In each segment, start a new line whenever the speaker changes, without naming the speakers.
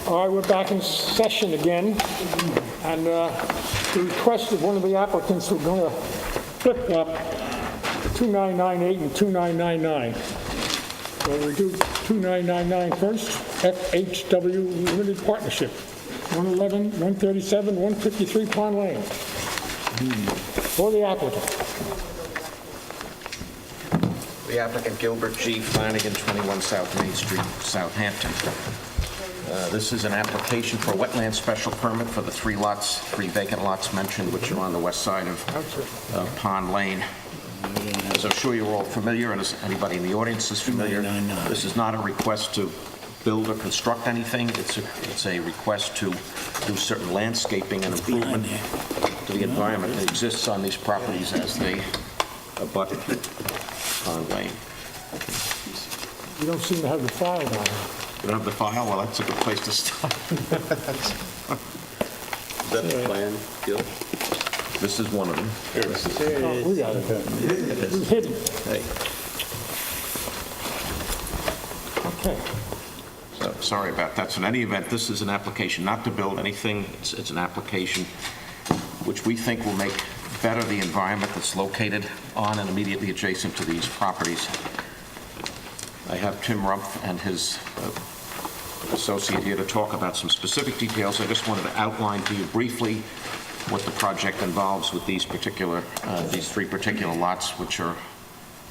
All right, we're back in session again, and the request of one of the applicants, we're going to flip-flop 2998 and 2999. So we do 2999 first, FHW Limited Partnership, 111, 137, 153 Pond Lane. For the applicant.
The applicant Gilbert G. Flanagan, 21 South Main Street, Southampton. This is an application for a wetland special permit for the three vacant lots mentioned, which are on the west side of Pond Lane. As I'm sure you're all familiar, and as anybody in the audience is familiar, this is not a request to build or construct anything. It's a request to do certain landscaping and improvement to the environment that exists on these properties as they abut Pond Lane.
You don't seem to have the file down there.
You don't have the file? Well, that's a good place to start.
Is that the plan, Gil?
This is one of them.
Here it is.
Oh, we got it. It's hidden.
Hey.
Okay.
So, sorry about that. So in any event, this is an application not to build anything. It's an application which we think will make better the environment that's located on and immediately adjacent to these properties. I have Tim Rumpf and his associate here to talk about some specific details. I just wanted to outline to you briefly what the project involves with these three particular lots, which are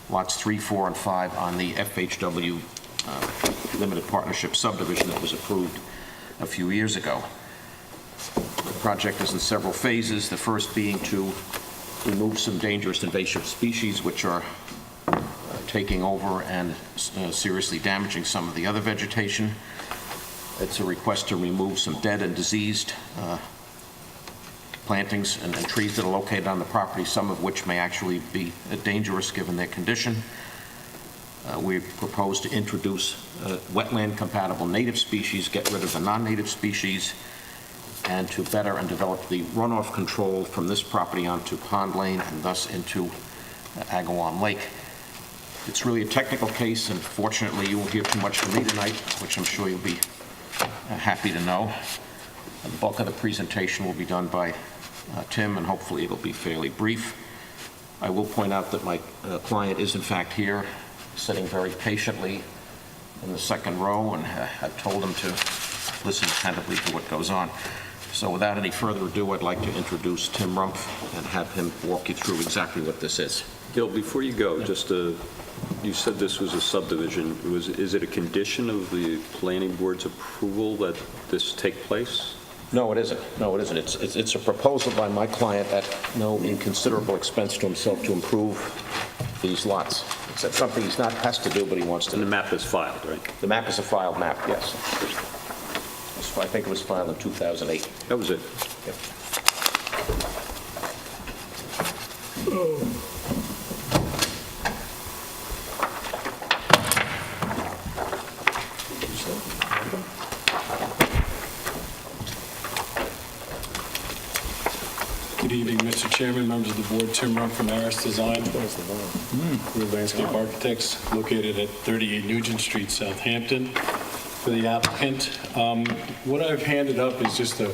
lots 3, 4, and 5 on the FHW Limited Partnership subdivision that was approved a few years ago. The project is in several phases, the first being to remove some dangerous invasive species which are taking over and seriously damaging some of the other vegetation. It's a request to remove some dead and diseased plantings and trees that are located on the property, some of which may actually be dangerous given their condition. We propose to introduce wetland-compatible native species, get rid of the non-native species, and to better and develop the runoff control from this property onto Pond Lane and thus into Agawam Lake. It's really a technical case, and fortunately you won't hear too much from me tonight, which I'm sure you'll be happy to know. The bulk of the presentation will be done by Tim, and hopefully it'll be fairly brief. I will point out that my client is in fact here, sitting very patiently in the second row, and I've told him to listen attentively to what goes on. So without any further ado, I'd like to introduce Tim Rumpf and have him walk you through exactly what this is.
Gil, before you go, you said this was a subdivision. Is it a condition of the planning board's approval that this take place?
No, it isn't. No, it isn't. It's a proposal by my client at no inconsiderable expense to himself to improve these lots. It's something he has to do, but he wants to.
And the map is filed, right?
The map is a filed map, yes. I think it was filed in 2008.
That was it.
Yep.
Good evening, Mr. Chairman, members of the board. Tim Rumpf from Aris Design. We're landscape architects located at 38 Nugent Street, Southampton. For the applicant, what I've handed up is just a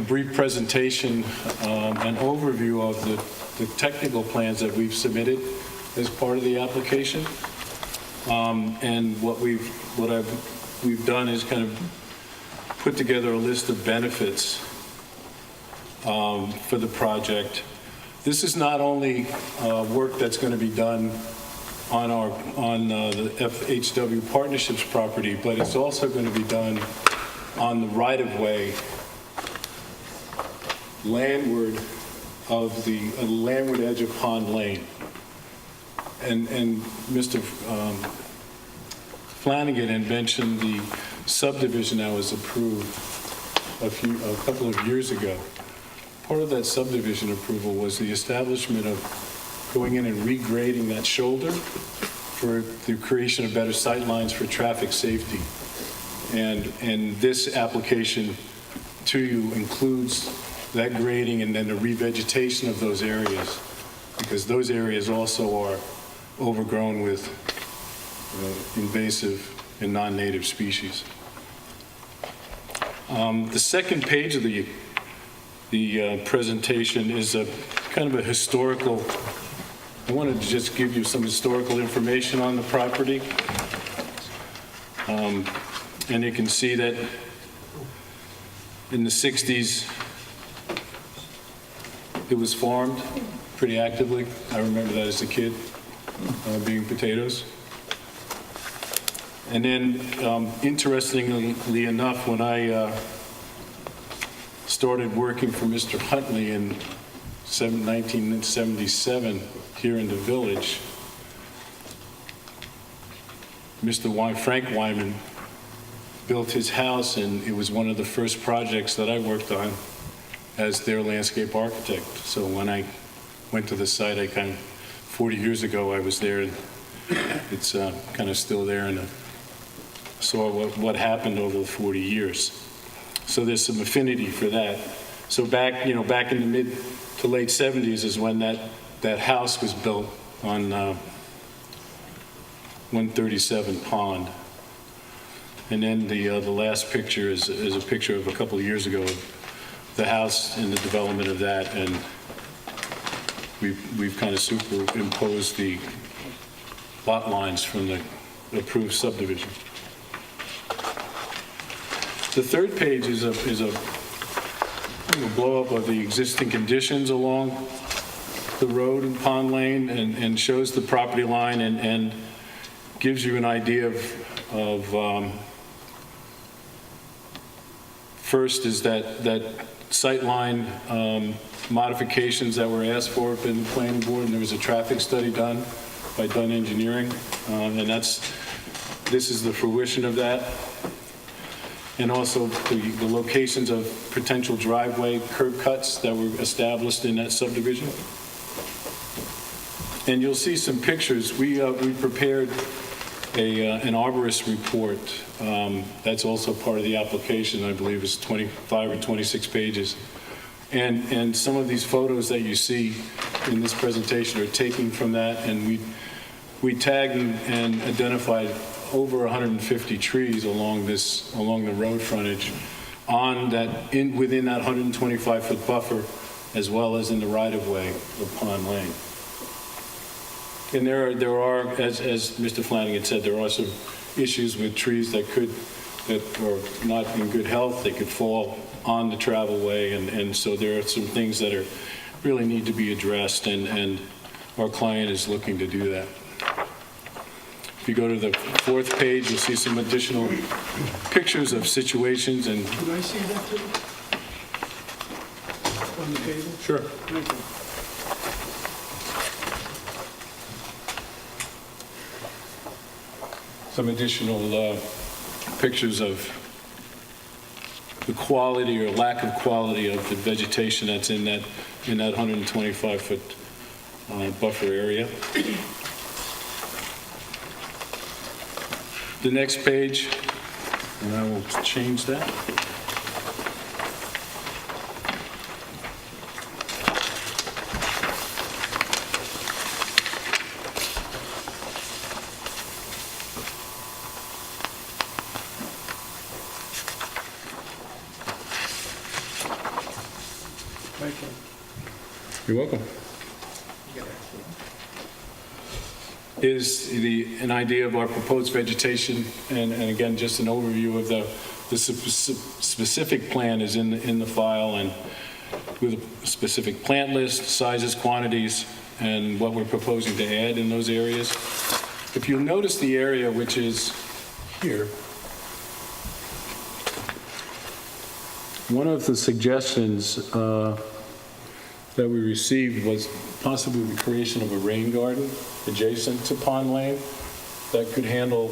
brief presentation, an overview of the technical plans that we've submitted as part of the application. And what we've done is kind of put together a list of benefits for the project. This is not only work that's going to be done on the FHW Partnerships property, but it's also going to be done on the right-of-way landward of the landward edge of Pond Lane. And Mr. Flanagan had mentioned the subdivision that was approved a couple of years ago. Part of that subdivision approval was the establishment of going in and regrading that shoulder for the creation of better sight lines for traffic safety. And this application to you includes that grading and then the revegetation of those areas, because those areas also are overgrown with invasive and non-native species. The second page of the presentation is a kind of a historical. I wanted to just give you some historical information on the property. And you can see that in the 60s, it was farmed pretty actively. I remember that as a kid, being potatoes. And then, interestingly enough, when I started working for Mr. Huntley in 1977 here in the village, Frank Wyman built his house, and it was one of the first projects that I worked on as their landscape architect. So when I went to the site, 40 years ago, I was there, and it's kind of still there, and saw what happened over the 40 years. So there's some affinity for that. So back in the mid to late 70s is when that house was built on 137 Pond. And then the last picture is a picture of a couple of years ago of the house and the development of that, and we've kind of superimposed the lot lines from the approved subdivision. The third page is a blow-up of the existing conditions along the road in Pond Lane, and shows the property line and gives you an idea of first is that sight line modifications that were asked for in the planning board, and there was a traffic study done by Dunn Engineering, and this is the fruition of that. And also the locations of potential driveway curb cuts that were established in that subdivision. And you'll see some pictures. We prepared an arborist report that's also part of the application. I believe it's 25 or 26 pages. And some of these photos that you see in this presentation are taken from that, and we tagged and identified over 150 trees along the road frontage within that 125-foot buffer, as well as in the right-of-way of Pond Lane. And there are, as Mr. Flanagan said, there are some issues with trees that are not in good health. They could fall on the travelway, and so there are some things that really need to be addressed, and our client is looking to do that. If you go to the fourth page, you'll see some additional pictures of situations and.
Could I see that too? On the table?
Sure.
Thank you.
Some additional pictures of the quality or lack of quality of the vegetation that's in that 125-foot buffer area. The next page, and I will change that.
Thank you.
You're welcome. Is an idea of our proposed vegetation, and again, just an overview of the specific plan is in the file, and with a specific plant list, sizes, quantities, and what we're proposing to add in those areas. If you'll notice the area which is here, one of the suggestions that we received was possibly the creation of a rain garden adjacent to Pond Lane that could handle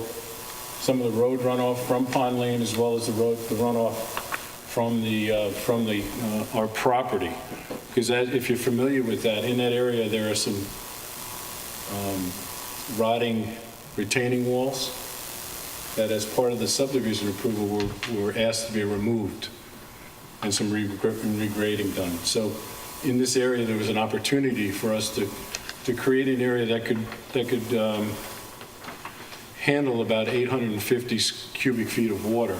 some of the road runoff from Pond Lane, as well as the runoff from our property. Because if you're familiar with that, in that area there are some rotting retaining walls that, as part of the subdivision approval, were asked to be removed and some regrading done. So in this area, there was an opportunity for us to create an area that could handle about 850 cubic feet of water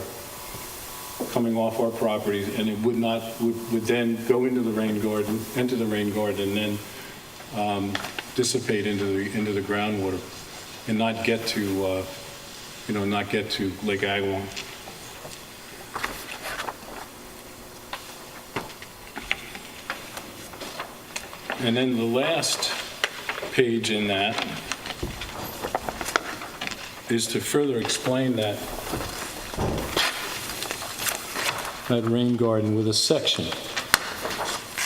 coming off our property, and it would then go into the rain garden, enter the rain garden, and then dissipate into the groundwater, and not get to, not get to Lake Agawam. And then the last page in that is to further explain that rain garden with a section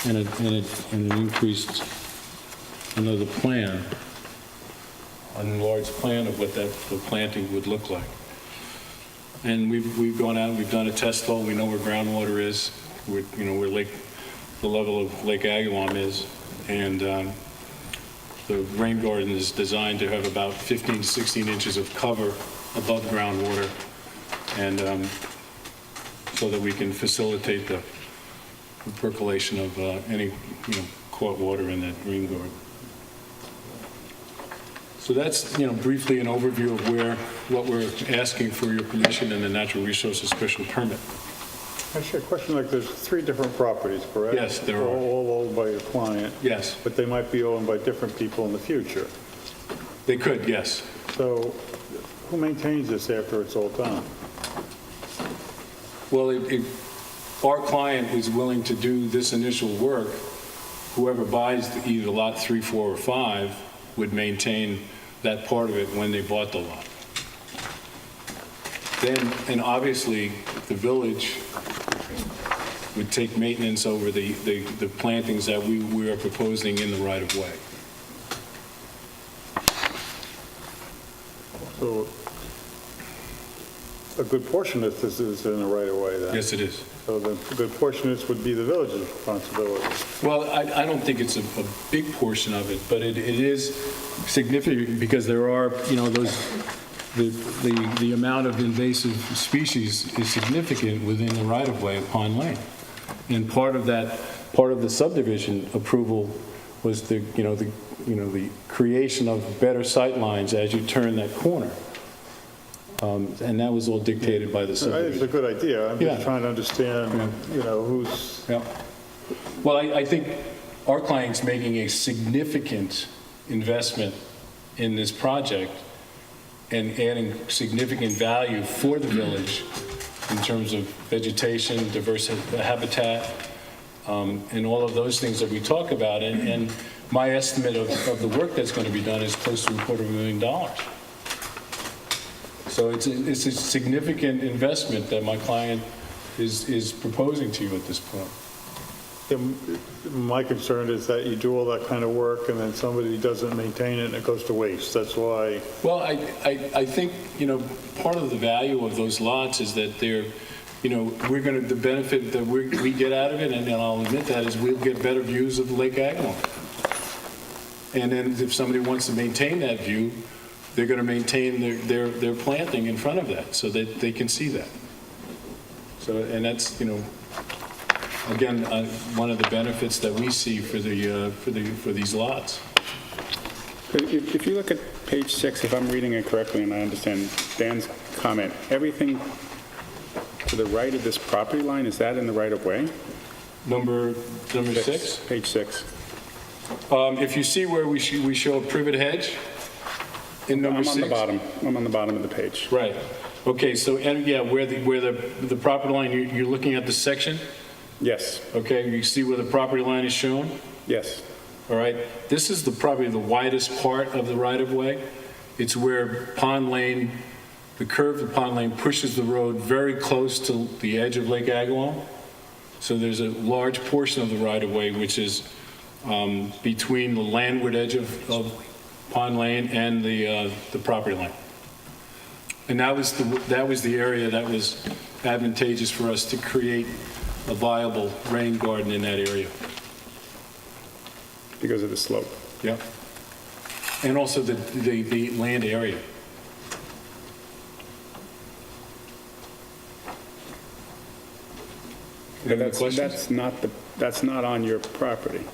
and an increased, another plan, an enlarged plan of what the planting would look like. And we've gone out, we've done a test hole, we know where groundwater is, where the level of Lake Agawam is, and the rain garden is designed to have about 15 to 16 inches of cover above groundwater, and so that we can facilitate the percolation of any caught water in that rain garden. So that's briefly an overview of what we're asking for your permission in the Natural Resources Special Permit.
Actually, a question, like there's 3 different properties, correct?
Yes, there are.
All owned by your client.
Yes,
But they might be owned by different people in the future.
they could, yes.
So who maintains this after it's all done?
Well, if our client is willing to do this initial work, whoever buys either lot 3, 4, or 5 would maintain that part of it when they bought the lot. Then, and obviously, the village would take maintenance over the plantings that we are proposing in the right-of-way.
So a good portion of this is in the right-of-way then?
Yes, it is.
So the good portion of this would be the village's responsibility?
Well, I don't think it's a big portion of it, but it is significant because there are, the amount of invasive species is significant within the right-of-way of Pond Lane. And part of the subdivision approval was the creation of better sight lines as you turn that corner. And that was all dictated by the
I think it's a
subdivision.
good idea. I'm just
Yeah.
trying to understand, who's...
Yeah. Well, I think our client's making a significant investment in this project and adding significant value for the village in terms of vegetation, diverse habitat, and all of those things that we talk about. And my estimate of the work that's going to be done is close to $250,000. So it's a significant investment that my client is proposing to you at this point.
My concern is that you do all that kind of work and then somebody doesn't maintain it and it goes to waste. That's why...
Well, I think, part of the value of those lots is that they're, the benefit that we get out of it, and I'll admit that, is we'll get better views of Lake Agawam. And then if somebody wants to maintain that view, they're going to maintain their planting in front of that so that they can see that. So, and that's, again, one of the benefits that we see for these lots.
If you look at page 6, if I'm reading it correctly and I understand Dan's comment, everything to the right of this property line, is that in the right-of-way?
Number 6?
Page 6.
If you see where we show a privet hedge in number 6?
I'm on the bottom of the page.
Right. Okay, so, and yeah, where the property line, you're looking at the section?
Yes,
Okay, you see where the property line is shown?
yes.
All right, this is probably the widest part of the right-of-way. It's where Pond Lane, the curve of Pond Lane pushes the road very close to the edge of Lake Agawam. So there's a large portion of the right-of-way which is between the landward edge of Pond Lane and the property line. And that was the area that was advantageous for us to create a viable rain garden in that area.
Because of the slope.
Yeah. And also the land area. Any other questions?
That's not on your property.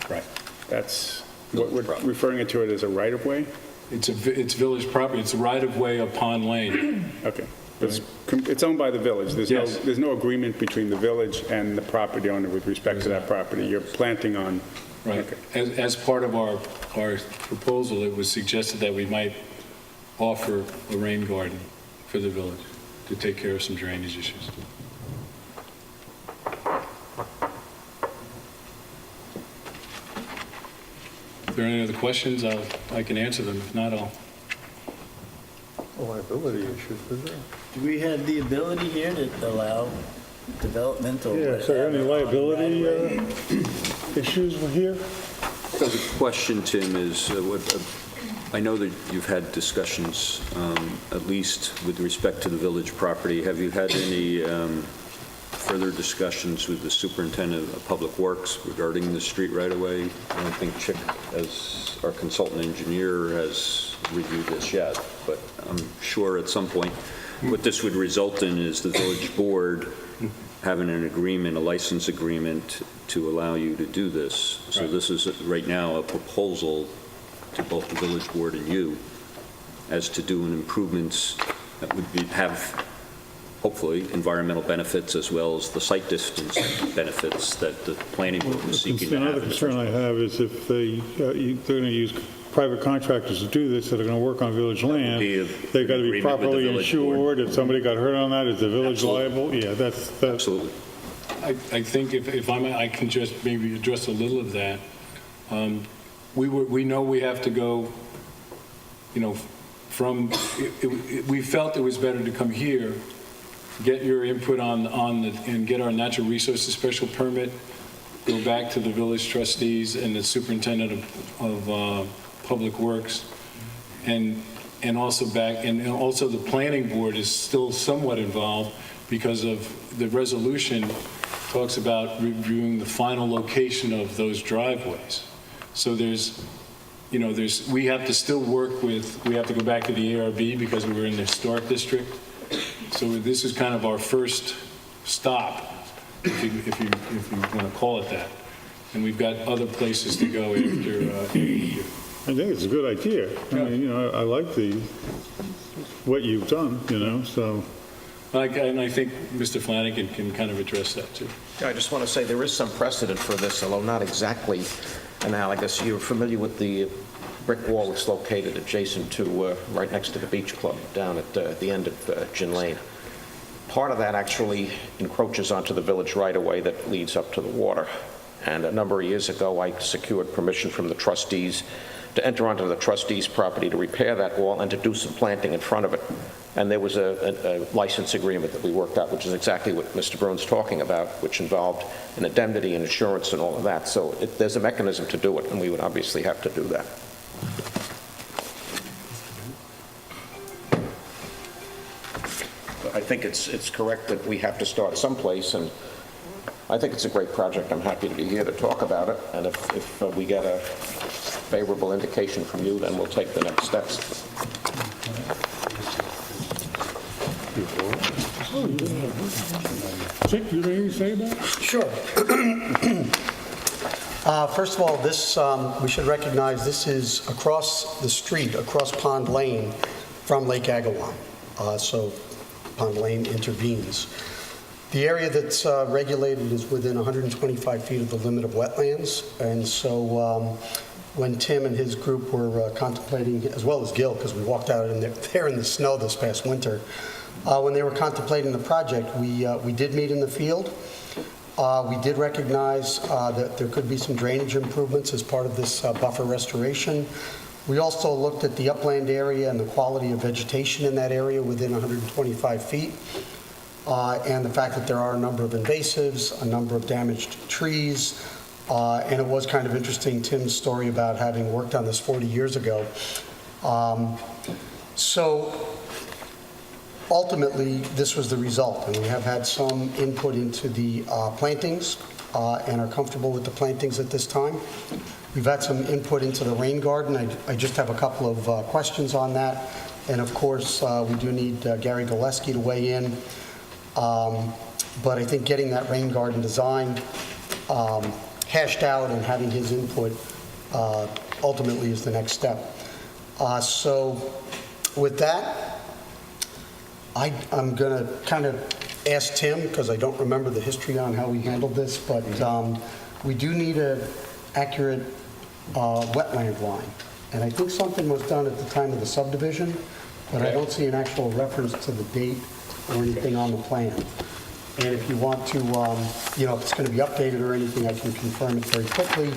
Right.
That's, what we're referring to it as a right-of-way?
It's village property. It's a right-of-way of Pond Lane.
Okay. It's owned by the village.
Yes.
There's no agreement between the village and the property owner with respect to that property. You're planting on...
Right.
Okay.
As part of our proposal, it was suggested that we might offer a rain garden for the village to take care of some drainage issues. If there are any other questions, I can answer them. If not, I'll...
Liability issues, is there?
Do we have the ability here to allow development or
Yeah, is there any
whatever on
liability
right-of-way?
issues here?
So the question, Tim, is, I know that you've had discussions, at least with respect to the village property. Have you had any further discussions with the superintendent of public works regarding the street right-of-way? I don't think Chick, as our consultant engineer, has reviewed this yet, but I'm sure at some point what this would result in is the village board having an agreement, a license agreement to allow you to do this. So
Right.
this is right now a proposal to both the village board and you as to doing improvements that would have hopefully environmental benefits as well as the site distance benefits that the planning board was seeking to
Another
have.
concern I have is if they're going to use private contractors to do this, that are going to work on village land,
be
they've got to be
agreement with the
properly
village board.
insured. If somebody got hurt on that, is the village
Absolutely.
liable? Yeah, that's...
Absolutely.
I think if I can just maybe address a little of that. We know we have to go, from, we felt it was better to come here, get your input and get our natural resources special permit, go back to the village trustees and the superintendent of public works, and also the planning board is still somewhat involved because of the resolution talks about reviewing the final location of those driveways. So we have to still work with, we have to go back to the ARB because we were in the historic district. So this is kind of our first stop, if you want to call it that. And we've got other places to go after here.
I think it's a good idea. I mean, I like what you've done, so...
And I think Mr. Flanagan can kind of address that, too.
I just want to say there is some precedent for this, although not exactly analogous. You're familiar with the brick wall that's located adjacent to, right next to the beach club down at the end of Gin Lane. Part of that actually encroaches onto the village right-of-way that leads up to the water. And a number of years ago, I secured permission from the trustees to enter onto the trustees' property to repair that wall and to do some planting in front of it. And there was a license agreement that we worked out, which is exactly what Mr. Bruin's talking about, which involved an indemnity and insurance and all of that. So there's a mechanism to do it, and we would obviously have to do that. I think it's correct that we have to start someplace, and I think it's a great project. I'm happy to be here to talk about it, and if we get a favorable indication from you, then we'll take the next steps.
Chick, you have anything to say about it?
Sure. First of all, this, we should recognize this is across the street, across Pond Lane from Lake Agawam. So Pond Lane intervenes. The area that's regulated is within 125 feet of the limit of wetlands. And so when Tim and his group were contemplating, as well as Gil, because we walked out there in the snow this past winter, when they were contemplating the project, we did meet in the field. We did recognize that there could be some drainage improvements as part of this buffer restoration. We also looked at the upland area and the quality of vegetation in that area within 125 feet, and the fact that there are a number of invasives, a number of damaged trees, and it was kind of interesting, Tim's story about having worked on this 40 years ago. So ultimately, this was the result, and we have had some input into the plantings and are comfortable with the plantings at this time. We've had some input into the rain garden. I just have a couple of questions on that. And of course, we do need Gary Gillespie to weigh in. But I think getting that rain garden designed, hashed out, and having his input ultimately is the next step. So with that, I'm going to kind of ask Tim, because I don't remember the history on how we handled this, but we do need an accurate wetland line. And I think something was done at the time of the subdivision, but I don't see an actual reference to the date or anything on the plan. And if you want to, if it's going to be updated or anything, I can confirm it very quickly.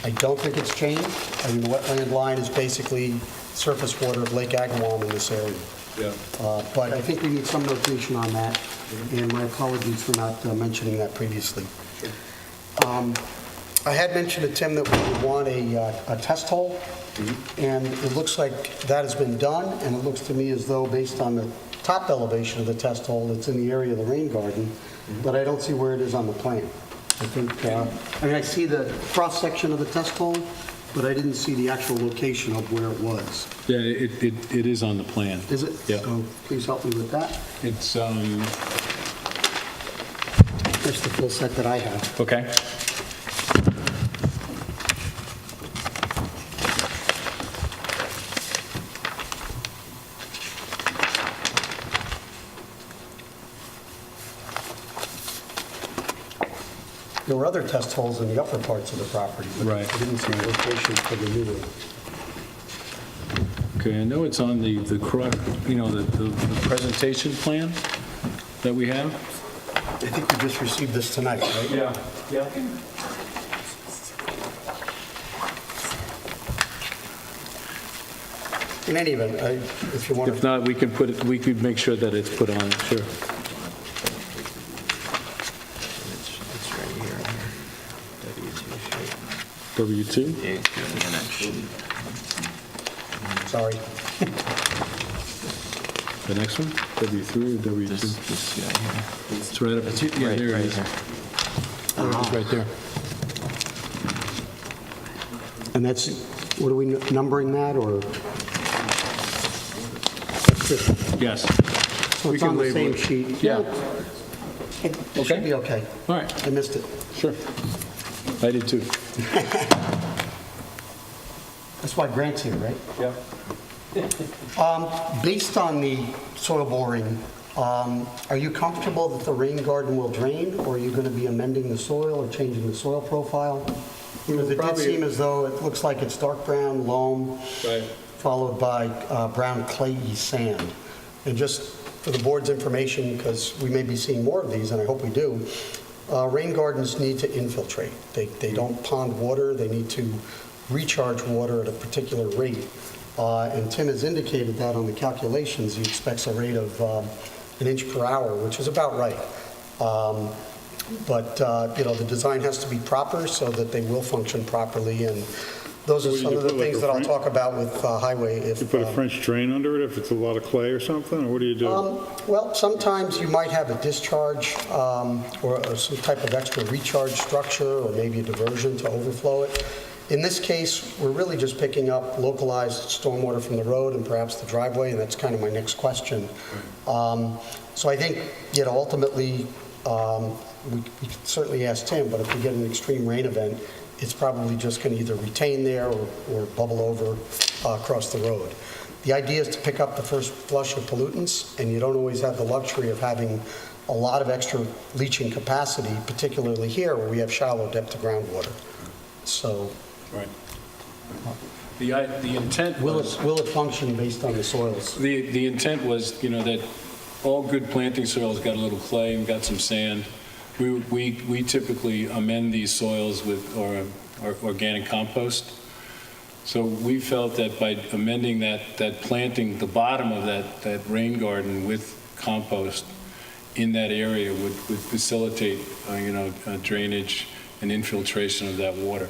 I don't think it's changed. I mean, the wetland line is basically surface water of Lake Agawam in this area.
Yeah.
But I think we need some notation on that, and my apologies for not mentioning that previously. I had mentioned to Tim that we would want a test hole, and it looks like that has been done, and it looks to me as though, based on the top elevation of the test hole, it's in the area of the rain garden, but I don't see where it is on the plan. I think, I see the cross-section of the test hole, but I didn't see the actual location of where it was.
Yeah, it is on the plan.
Is it?
Yeah.
So please help me with that.
It's,
That's the full set that I have.
okay.
There were other test holes in the upper parts of the property, but
Right.
I didn't see a location for the new one.
Okay, I know it's on the presentation plan that we have.
I think we just received this tonight, right?
Yeah.
In any event, if you want
If
to,
not, we could make sure that it's put on, sure.
It's right here.
W2?
sorry.
The next one? W3 or W2?
This guy here.
It's right up, yeah, there it is. There it is, right there.
And that's, what are we numbering that, or?
Yes.
So
We
it's
can
on the
label
same
it.
sheet?
Yeah.
It
Okay.
should be okay.
All right,
I missed it.
sure. I did too.
That's why Grant's here, right?
Yeah.
Based on the soil boring, are you comfortable that the rain garden will drain, or are you going to be amending the soil or changing the soil profile? Because it did
Probably-
seem as though it looks like it's dark brown loam,
Right.
followed by brown clayey sand. And just for the board's information, because we may be seeing more of these, and I hope we do, rain gardens need to infiltrate. They don't pond water, they need to recharge water at a particular rate. And Tim has indicated that on the calculations, he expects a rate of 1 inch per hour, which is about right. But the design has to be proper so that they will function properly, and those are
What do
some
you
of the
put, like
things
a
that I'll
French-
talk about with highway. If
You put a French drain under it if it's a lot of clay or something, or what do you do?
Well, sometimes you might have a discharge or some type of extra recharge structure, or maybe a diversion to overflow it. In this case, we're really just picking up localized stormwater from the road and perhaps the driveway, and that's kind of my next question. So I think, ultimately, we could certainly ask Tim, but if we get an extreme rain event, it's probably just going to either retain there or bubble over across the road. The idea is to pick up the first flush of pollutants, and you don't always have the luxury of having a lot of extra leaching capacity, particularly here where we have shallow depth to groundwater. So
Right. The intent
will
was...
it function based on the soils?
The intent was, that all good planting soils got a little clay and got some sand. We typically amend these soils with our organic compost. So we felt that by amending that planting, the bottom of that rain garden with compost in that area would facilitate, drainage and infiltration of that water.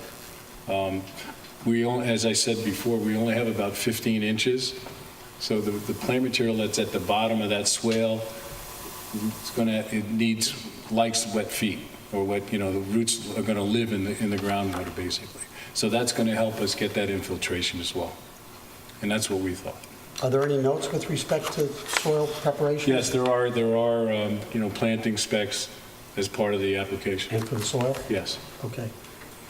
As I said before, we only have about 15 inches. So the plant material that's at the bottom of that swale, likes wet feet, or the roots are going to live in the groundwater, basically. So that's going to help us get that infiltration as well. And that's what we thought.
Are there any notes with respect to soil preparation?
Yes, there are planting specs as part of the application.
And for the soil?
Yes.
Okay.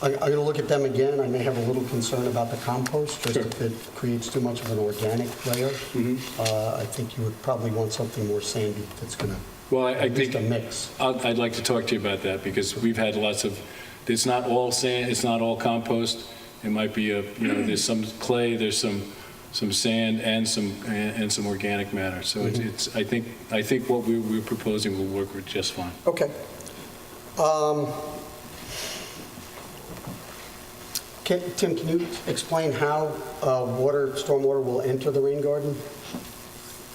I'm going to look at them again. I may have a little concern about the compost, just if it creates too much of an organic layer. I think you would probably want something more sandy that's going to,
Well, I
at least
think,
a mix.
I'd like to talk to you about that, because we've had lots of, it's not all sand, it's not all compost. It might be there's some clay, there's some sand and some organic matter. So it's I think what we're proposing will work just fine.
Okay. Tim, can you explain how stormwater will enter the rain garden?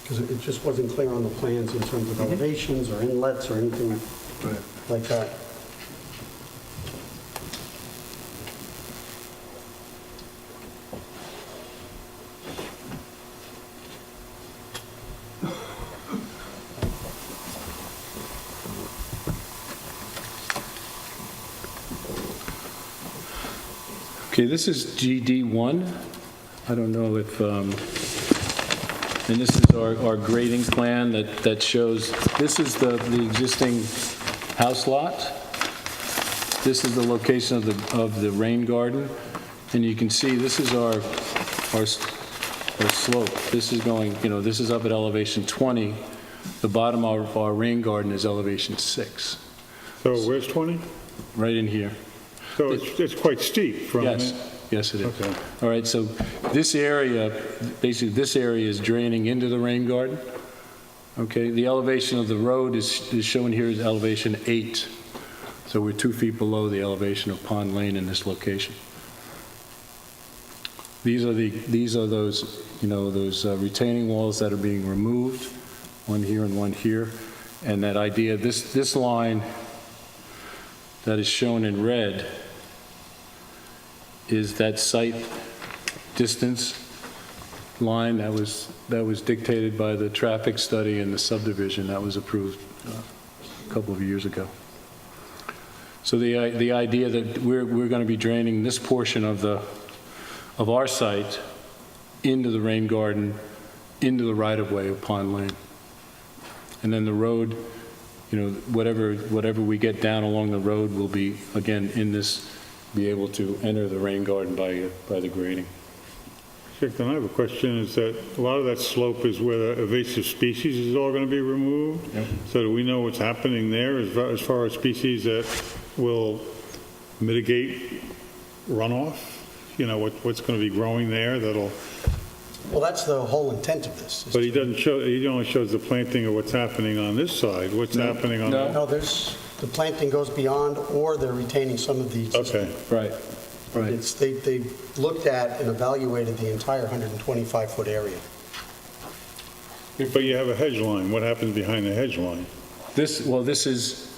Because it just wasn't clear on the plans in terms of elevations or inlets or anything like that.
Okay, this is GD1. I don't know if, and this is our grading plan that shows, this is the existing house lot. This is the location of the rain garden. And you can see this is our slope. This is going, this is up at elevation 20. The bottom of our rain garden is elevation 6,
So where's 20?
right in here.
So it's quite steep from it.
Yes, it is.
Okay.
All right, so this area, basically this area is draining into the rain garden. Okay, the elevation of the road is shown here as elevation 8. So we're 2 feet below the elevation of Pond Lane in this location. These are those, those retaining walls that are being removed, one here and one here. And that idea, this line that is shown in red is that site distance line that was dictated by the traffic study and the subdivision that was approved a couple of years ago. So the idea that we're going to be draining this portion of our site into the rain garden, into the right-of-way of Pond Lane. And then the road, whatever we get down along the road will be, again, be able to enter the rain garden by the grading.
Chick, then I have a question, is that a lot of that slope is where the invasive species is all going to be removed?
Yep.
So do we know what's happening there as far as species that will mitigate runoff? What's going to be growing there that'll...
Well, that's the whole intent of this.
But he only shows the planting of what's happening on this side. What's happening on that?
No, the planting goes beyond, or they're retaining some of the existing.
Okay.
Right.
They looked at and evaluated the entire 125-foot area.
But you have a hedge line. What happens behind the hedge line?
This is,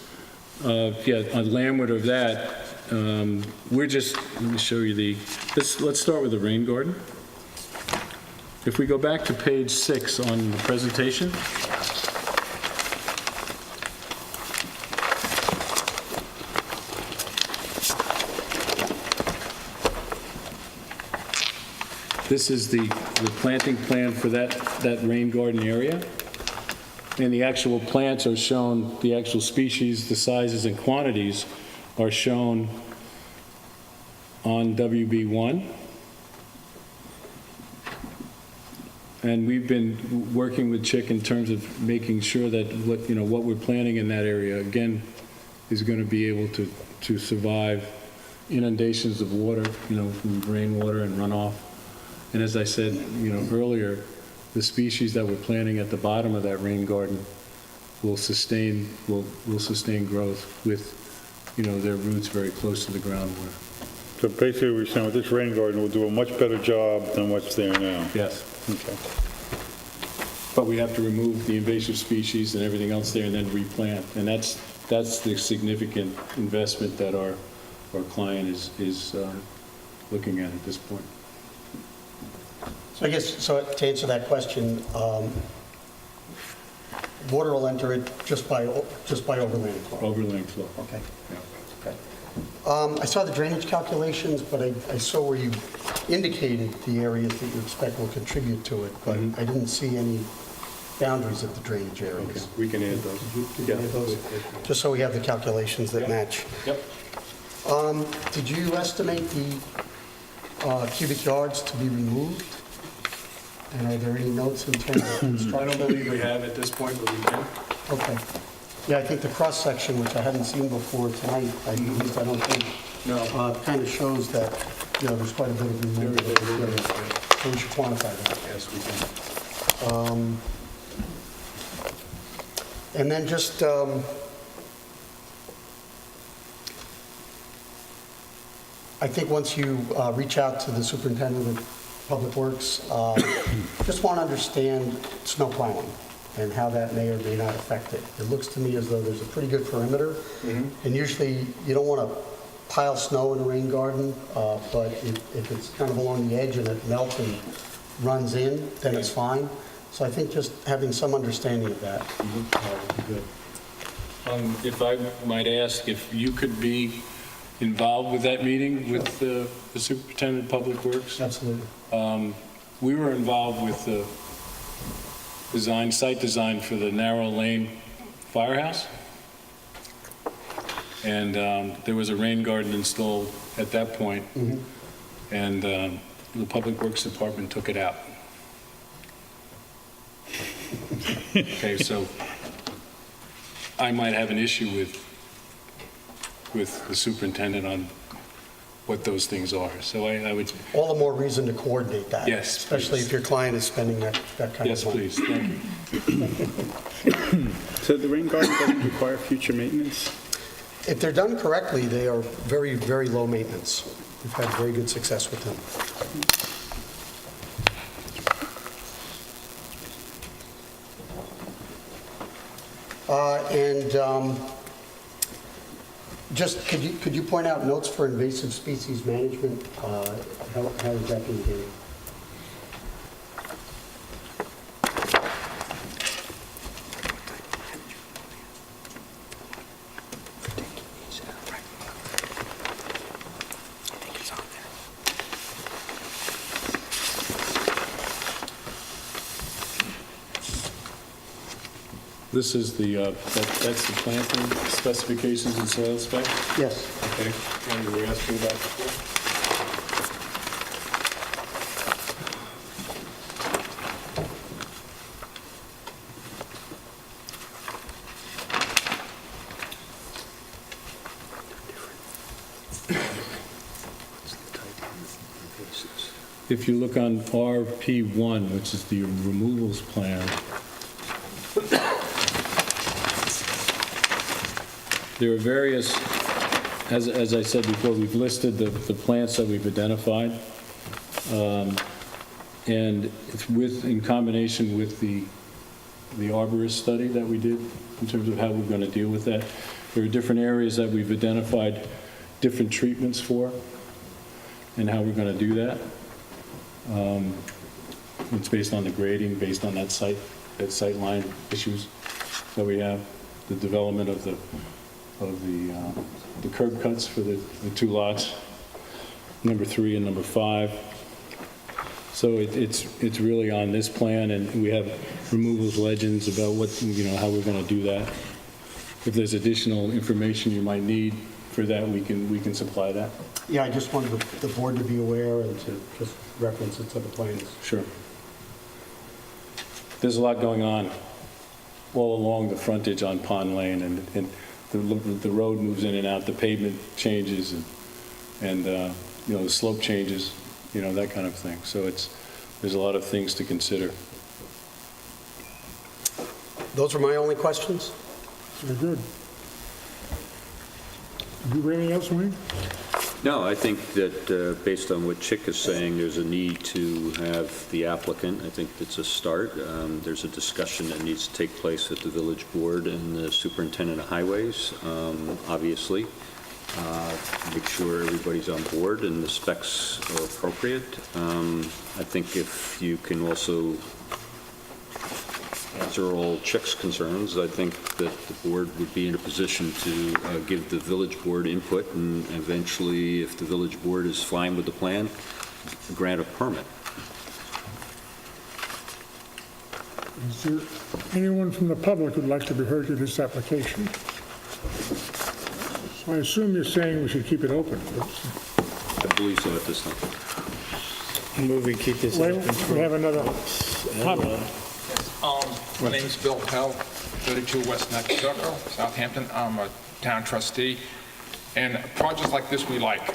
on landward of that, let me show you let's start with the rain garden. If we go back to page 6 on the presentation, this is the planting plan for that rain garden area. And the actual plants are shown, the actual species, the sizes and quantities are shown on WB1. And we've been working with Chick in terms of making sure that what we're planting in that area, again, is going to be able to survive inundations of water, from rainwater and runoff. And as I said, earlier, the species that we're planting at the bottom of that rain garden will sustain growth with, their roots very close to the groundwater.
So basically, we're saying with this rain garden, we'll do a much better job than what's there now.
Yes.
Okay.
But we have to remove the invasive species and everything else there and then replant. And that's the significant investment that our client is looking at this point.
So I guess, to answer that question, water will enter it just by overland flow.
Overland flow.
Okay.
Yeah.
Okay. I saw the drainage calculations, but I saw where you indicated the areas that you expect will contribute to it, but I didn't see any boundaries of the drainage areas.
Okay, we can add those.
Can you add those? Just so we have the calculations that match.
Yep.
Did you estimate the cubic yards to be removed? And are there any notes in terms of
I
construction?
don't believe we have at this point, but we can.
Okay. Yeah, I think the cross-section, which I hadn't seen before tonight, at least I don't think, kind of shows that, there's quite a bit of removal. So we should quantify that.
Yes, we can.
And then just, I think once you reach out to the superintendent of Public Works, just want to understand snow plowing and how that may or may not affect it. It looks to me as though there's a pretty good perimeter, and usually you don't want to pile snow in a rain garden, but if it's kind of along the edge and it melts and runs in, then it's fine. So I think just having some understanding of that would be good.
If I might ask if you could be involved with that meeting with the Superintendent of Public Works?
Absolutely.
We were involved with the site design for the narrow lane firehouse. And there was a rain garden installed at that point, and the Public Works Department took it out. Okay, so I might have an issue with the superintendent on what those things are. So I would,
All the more reason to coordinate that.
Yes,
especially
please.
if your client is spending that kind
yes,
of money.
please, thank you.
So the rain garden doesn't require future maintenance?
If they're done correctly, they are very, very low maintenance. We've had very good success with them. Just, could you point out notes for invasive species management? How is that being handled?
This is the, that's the planting specifications and soil specs?
Yes.
Okay, and you were asking about before? If you look on RP1, which is the removals plan, there are various, as I said before, we've listed the plants that we've identified, and it's in combination with the arborist study that we did in terms of how we're going to deal with that. There are different areas that we've identified different treatments for and how we're going to do that. It's based on the grading, based on that sight line issues that we have, the development of the curb cuts for the two lots, number 3 and number 5. So it's really on this plan, and we have removals legends about what, how we're going to do that. If there's additional information you might need for that, we can supply that.
Yeah, I just wanted the board to be aware and to just reference it to the plans.
Sure. There's a lot going on all along the frontage on Pond Lane, and the road moves in and out, the pavement changes, and the slope changes, that kind of thing. So there's a lot of things to consider.
Those are my only questions.
Very good. Do you have anything else, Wayne?
No, I think that based on what Chick is saying, there's a need to have the applicant. I think it's a start. There's a discussion that needs to take place at the village board and the superintendent of highways, obviously. Make sure everybody's on board and the specs are appropriate. I think if you can also answer all Chick's concerns, I think that the board would be in a position to give the village board input, and eventually, if the village board is fine with the plan, grant a permit.
Is there anyone from the public who'd like to be heard to this application? I assume you're saying we should keep it open.
I believe so at this time.
Move we keep this
Wait,
open
we have another comment.
My name is Bill Pell, 32 West Neck Circle, Southampton. I'm a town trustee. And projects like this we like.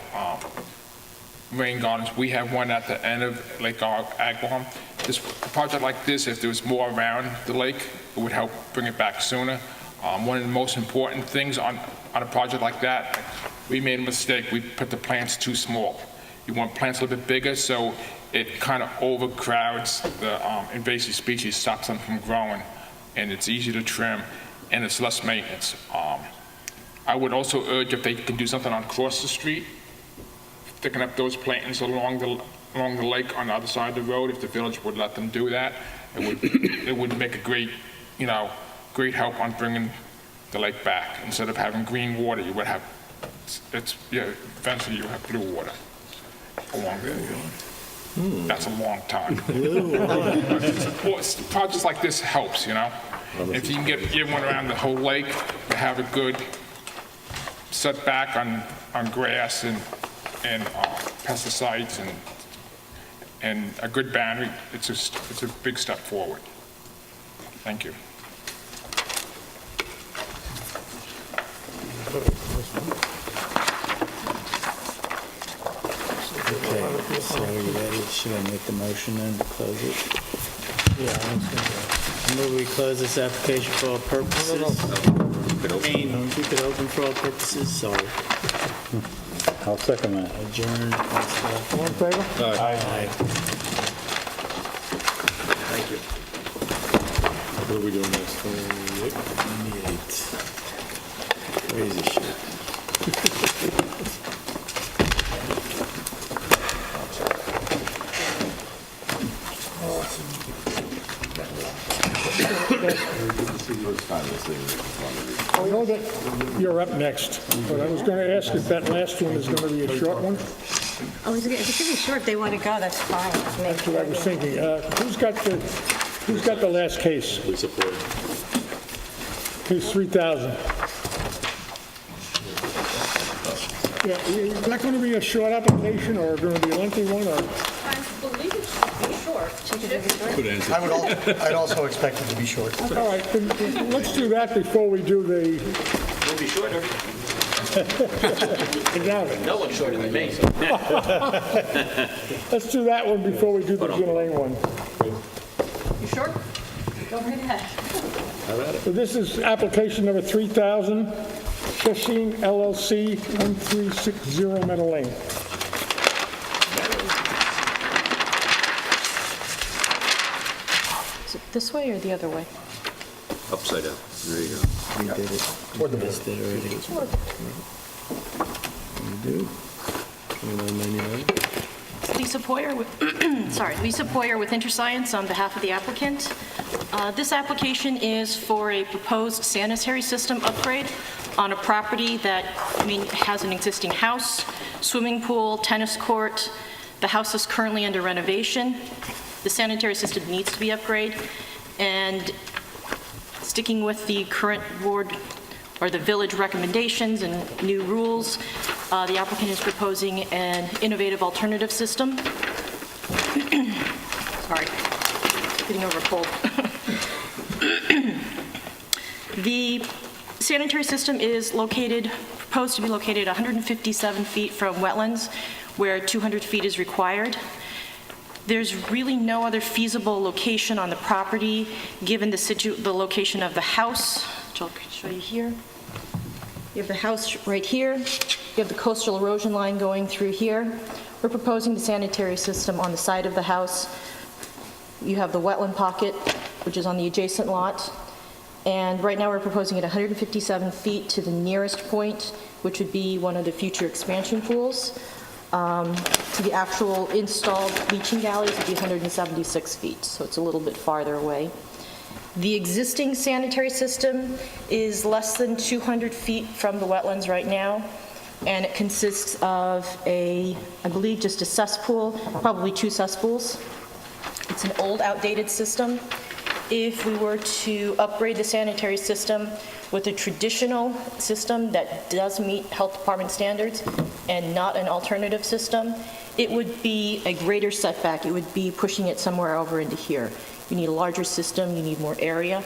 Rain gardens, we have one at the end of Lake Agawam. This project like this, if there was more around the lake, it would help bring it back sooner. One of the most important things on a project like that, we made a mistake. We put the plants too small. You want plants a little bit bigger, so it kind of overcrowds the invasive species, stops them from growing, and it's easy to trim, and it's less maintenance. I would also urge if they can do something on across the street, sticking up those plantings along the lake on the other side of the road, if the village would let them do that, it would make a great, great help on bringing the lake back. Instead of having green water, you would have, eventually you have blue water along there. That's a long time. Projects like this helps, If you can get everyone around the whole lake to have a good setback on grass and pesticides and a good boundary, it's a big step forward. Thank you.
Okay, so are you ready? Should I make the motion then to close it?
Yeah,
I move we close this application for all purposes. Keep it open for all purposes, sorry.
I'll second that.
Adjourn.
all in favor?
Aye.
Thank you.
What are we doing next?
28. Crazy shit.
I know that you're up next, but I was going to ask if that last one is going to be a short one.
Oh, if it's going to be short, if they want to go, that's fine.
That's what I was thinking. Who's got the last case?
We support.
Case 3000. Yeah, is that going to be a short application or going to be a lengthy one? Or?
I believe it should be short.
I'd also expect it to be short.
All right, then let's do that before we do the...
It'll be shorter.
Exactly.
No one's shorter than me.
Let's do that one before we do the Gin Lane one.
You sure? Go right ahead.
So this is application number 3000, Shashin LLC, 1360 Meadow Lane.
Is it this way or the other way?
Upside down. There you go.
We did it. We missed it already. We do. 2999.
Lisa Poyer with, Lisa Poyer with InterScience on behalf of the applicant. This application is for a proposed sanitary system upgrade on a property that, has an existing house, swimming pool, tennis court. The house is currently under renovation. The sanitary system needs to be upgraded, and sticking with the current board or the village recommendations and new rules, the applicant is proposing an innovative alternative system. Sorry, getting over a cold. The sanitary system is proposed to be located 157 feet from wetlands, where 200 feet is required. There's really no other feasible location on the property, given the location of the house, which I'll show you here. You have the house right here. You have the coastal erosion line going through here. We're proposing the sanitary system on the side of the house. You have the wetland pocket, which is on the adjacent lot. And right now we're proposing it 157 feet to the nearest point, which would be one of the future expansion pools. To the actual installed leaching galleys would be 176 feet, so it's a little bit farther away. The existing sanitary system is less than 200 feet from the wetlands right now, and it consists of I believe just a cesspool, probably 2 cesspools. It's an old, outdated system. if we were to upgrade the sanitary system with a traditional system that does meet health department standards and not an alternative system, it would be a greater setback. It would be pushing it somewhere over into here. You need a larger system, you need more area.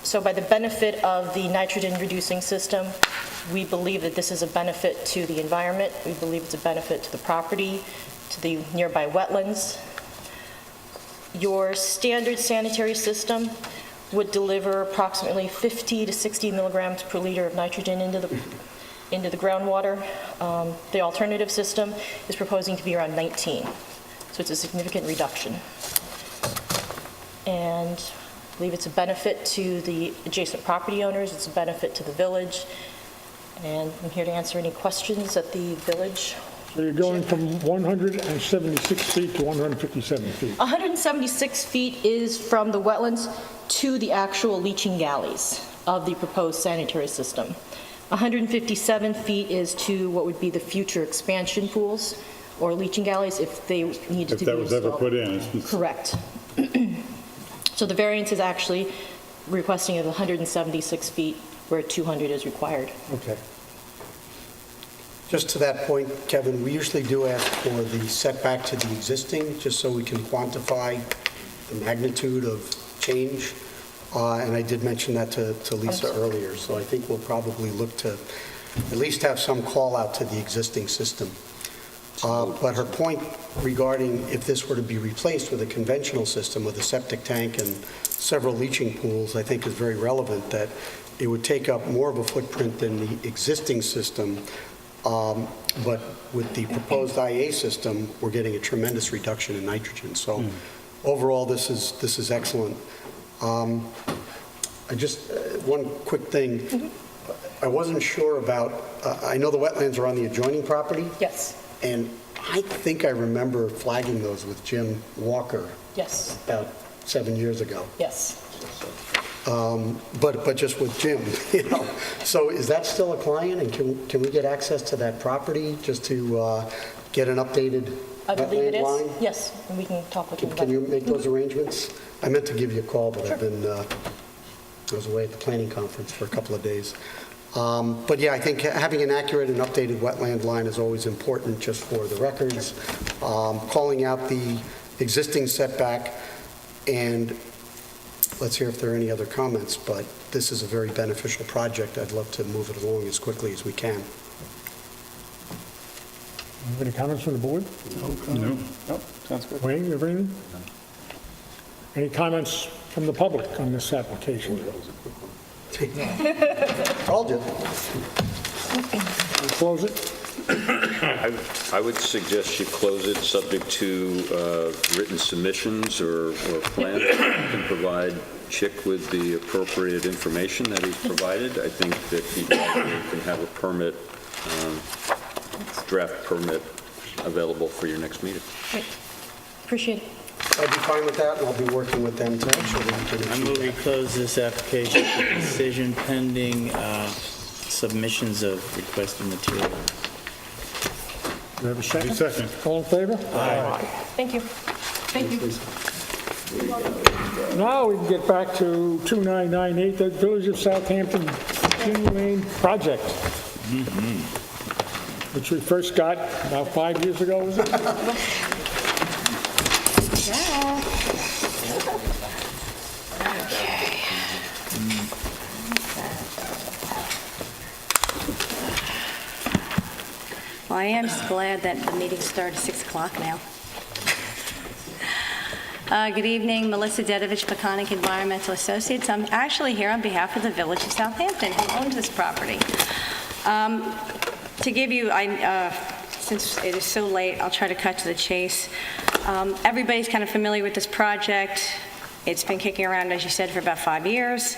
So by the benefit of the nitrogen-reducing system, we believe that this is a benefit to the environment. We believe it's a benefit to the property, to the nearby wetlands. Your standard sanitary system would deliver approximately 50 to 60 milligrams per liter of nitrogen into the groundwater. The alternative system is proposing to be around 19, so it's a significant reduction. And I believe it's a benefit to the adjacent property owners, it's a benefit to the village, and I'm here to answer any questions that the village.
So you're going from 176 feet to 157 feet.
176 feet is from the wetlands to the actual leaching galleys of the proposed sanitary system. 157 feet is to what would be the future expansion pools or leaching galleys if they needed to be installed.
If that was ever put in.
Correct. So the variance is actually requesting of 176 feet where 200 is required.
Okay.
Just to that point, Kevin, we usually do ask for the setback to the existing, just so we can quantify the magnitude of change. And I did mention that to Lisa earlier, so I think we'll probably look to at least have some call out to the existing system. But her point regarding if this were to be replaced with a conventional system with a septic tank and several leaching pools, I think is very relevant, that it would take up more of a footprint than the existing system. But with the proposed IA system, we're getting a tremendous reduction in nitrogen. So overall, this is excellent. I just, one quick thing. I wasn't sure about, I know the wetlands are on the adjoining property.
Yes.
And I think I remember flagging those with Jim Walker
Yes.
about 7 years ago.
Yes.
But just with Jim, you know. So is that still a client, and can we get access to that property just to get an updated
I believe it
wetland line?
is. Yes, and we can talk with you about
Can you
it.
make those arrangements? I meant to give you a call, but I was away at the planning conference for a couple of days. But yeah, I think having an accurate and updated wetland line is always important just for the records. Calling out the existing setback, and let's hear if there are any other comments, but this is a very beneficial project. I'd love to move it along as quickly as we can.
Any comments from the board?
No.
Nope, sounds good.
Wayne, you have anything? Any comments from the public on this application?
Told you.
We'll close it.
I would suggest you close it subject to written submissions or plans. You can provide Chick with the appropriate information that he's provided. I think that he can have a permit, draft permit available for your next meeting.
Great. Appreciate it.
I'd be fine with that, and I'll be working with them to make sure that we can
I
achieve
move we
that.
close this application for decision pending submissions of requested material.
Do you have a second?
Second.
All in favor? Aye.
Thank you. Thank you.
Now we can get back to 2998, the Village of Southampton Senior Lane project, which we first got about 5 years ago, was it?
Well, I am glad that the meeting started at 6 o'clock now. Good evening, Melissa Dedovich, Peconic Environmental Associates. I'm actually here on behalf of the Village of Southampton, who owns this property. To give you, since it is so late, I'll try to cut to the chase. Everybody's kind of familiar with this project. It's been kicking around, as you said, for about 5 years.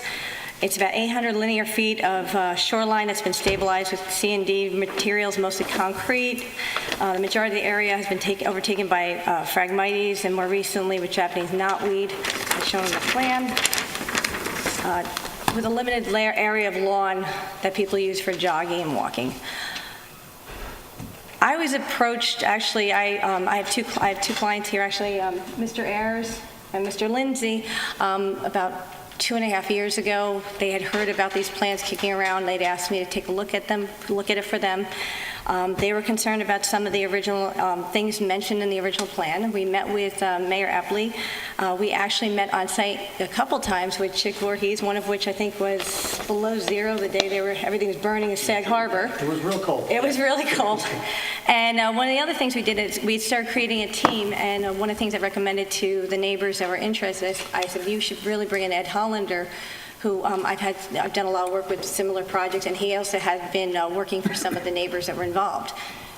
It's about 800 linear feet of shoreline that's been stabilized with C&D materials, mostly concrete. The majority of the area has been overtaken by Phragmites, and more recently with Japanese knotweed, as shown in the plan, with a limited area of lawn that people use for jogging and walking. I was approached, actually, I have two clients here, actually, Mr. Ayers and Mr. Lindsay, about 2.5 years ago. They had heard about these plans kicking around. They'd asked me to take a look at it for them. They were concerned about some of the original things mentioned in the original plan. We met with Mayor Epley. We actually met on site a couple times with Chick Voorhees, one of which I think was below zero the day everything was burning in Sag Harbor.
It was real cold.
It was really cold. And one of the other things we did is we started creating a team, and one of the things I recommended to the neighbors that were interested, I said, you should really bring in Ed Hollander, who I've done a lot of work with similar projects, and he also has been working for some of the neighbors that were involved.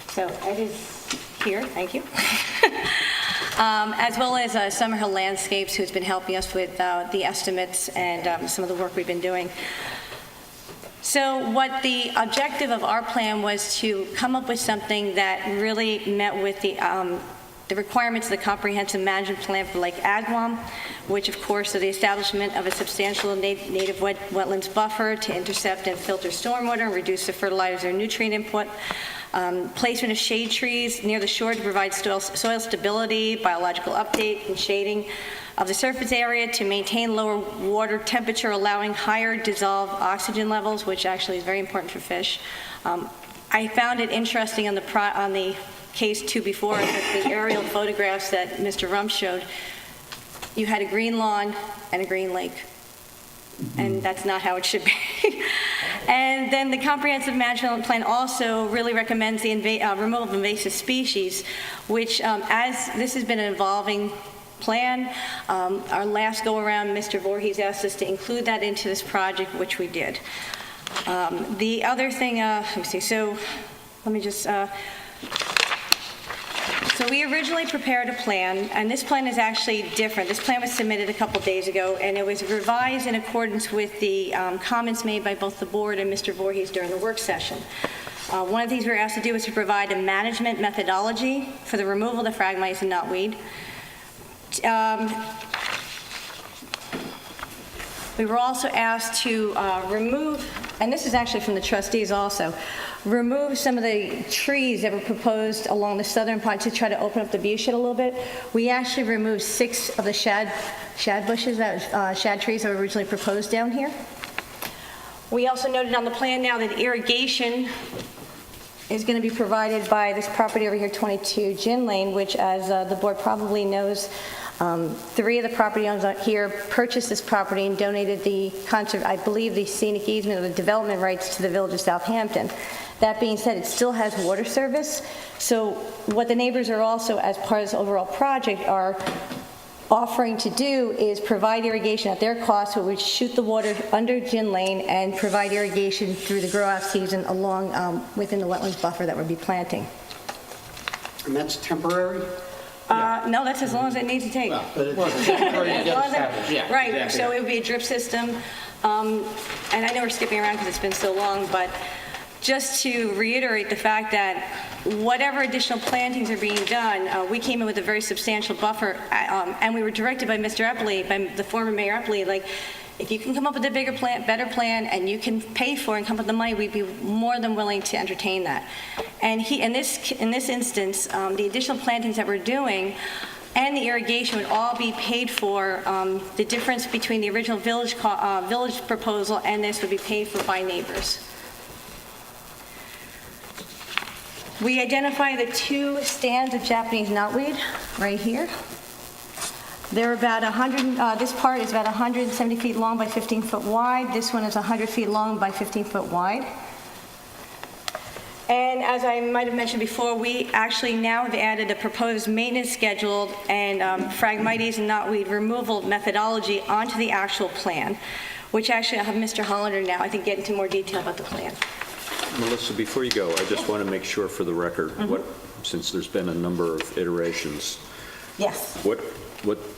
So Ed is here, thank you. As well as Summerhill Landscapes, who's been helping us with the estimates and some of the work we've been doing. So what the objective of our plan was to come up with something that really met with the requirements of the Comprehensive Management Plan for Lake Agawam, which of course are the establishment of a substantial native wetlands buffer to intercept and filter stormwater and reduce the fertilizer and nutrient input, placement of shade trees near the shore to provide soil stability, biological update, and shading of the surface area to maintain lower water temperature, allowing higher dissolved oxygen levels, which actually is very important for fish. I found it interesting on the case 2 before, the aerial photographs that Mr. Rump showed. You had a green lawn and a green lake, and that's not how it should be. And then the Comprehensive Management Plan also really recommends the removal of invasive species, which as this has been an evolving plan, our last go-around, Mr. Voorhees asked us to include that into this project, which we did. The other thing, let me see, so let me just, so we originally prepared a plan, and this plan is actually different. This plan was submitted a couple days ago, and it was revised in accordance with the comments made by both the board and Mr. Voorhees during the work session. One of the things we were asked to do was to provide a management methodology for the removal of the phragmites and knotweed. We were also asked to remove, and this is actually from the trustees also, remove some of the trees that were proposed along the southern part to try to open up the view shed a little bit. We actually removed 6 of the shad bushes, shad trees that were originally proposed down here. We also noted on the plan now that irrigation is going to be provided by this property over here, 22 Gin Lane, which, as the board probably knows, 3 of the property owners here purchased this property and donated I believe the scenic easement or the development rights to the village of Southampton. That being said, it still has water service. So what the neighbors are also, as part of this overall project, are offering to do is provide irrigation at their cost, so we would shoot the water under Gin Lane and provide irrigation through the grow-out season along within the wetlands buffer that we'd be planting.
And that's temporary?
No, that's as long as it needs to take.
But it's temporary to get established.
Yeah,
Right,
exactly.
so it would be a drip system. And I know we're skipping around because it's been so long, but just to reiterate the fact that whatever additional plantings are being done, we came in with a very substantial buffer, and we were directed by Mr. Epley, by the former Mayor Epley, like, if you can come up with a bigger plan, better plan, and you can pay for it and come up with the money, we'd be more than willing to entertain that. And in this instance, the additional plantings that we're doing and the irrigation would all be paid for. The difference between the original village proposal and this would be paid for by neighbors. We identify the 2 stands of Japanese knotweed right here. They're about 100, this part is about 170 feet long by 15 foot wide. This one is 100 feet long by 15 foot wide. And as I might have mentioned before, we actually now have added a proposed maintenance schedule and Phragmites and knotweed removal methodology onto the actual plan, which actually I'll have Mr. Hollander now, I think, get into more detail about the plan.
Melissa, before you go, I just want to make sure for the record, since there's been a number of iterations,
Yes.
what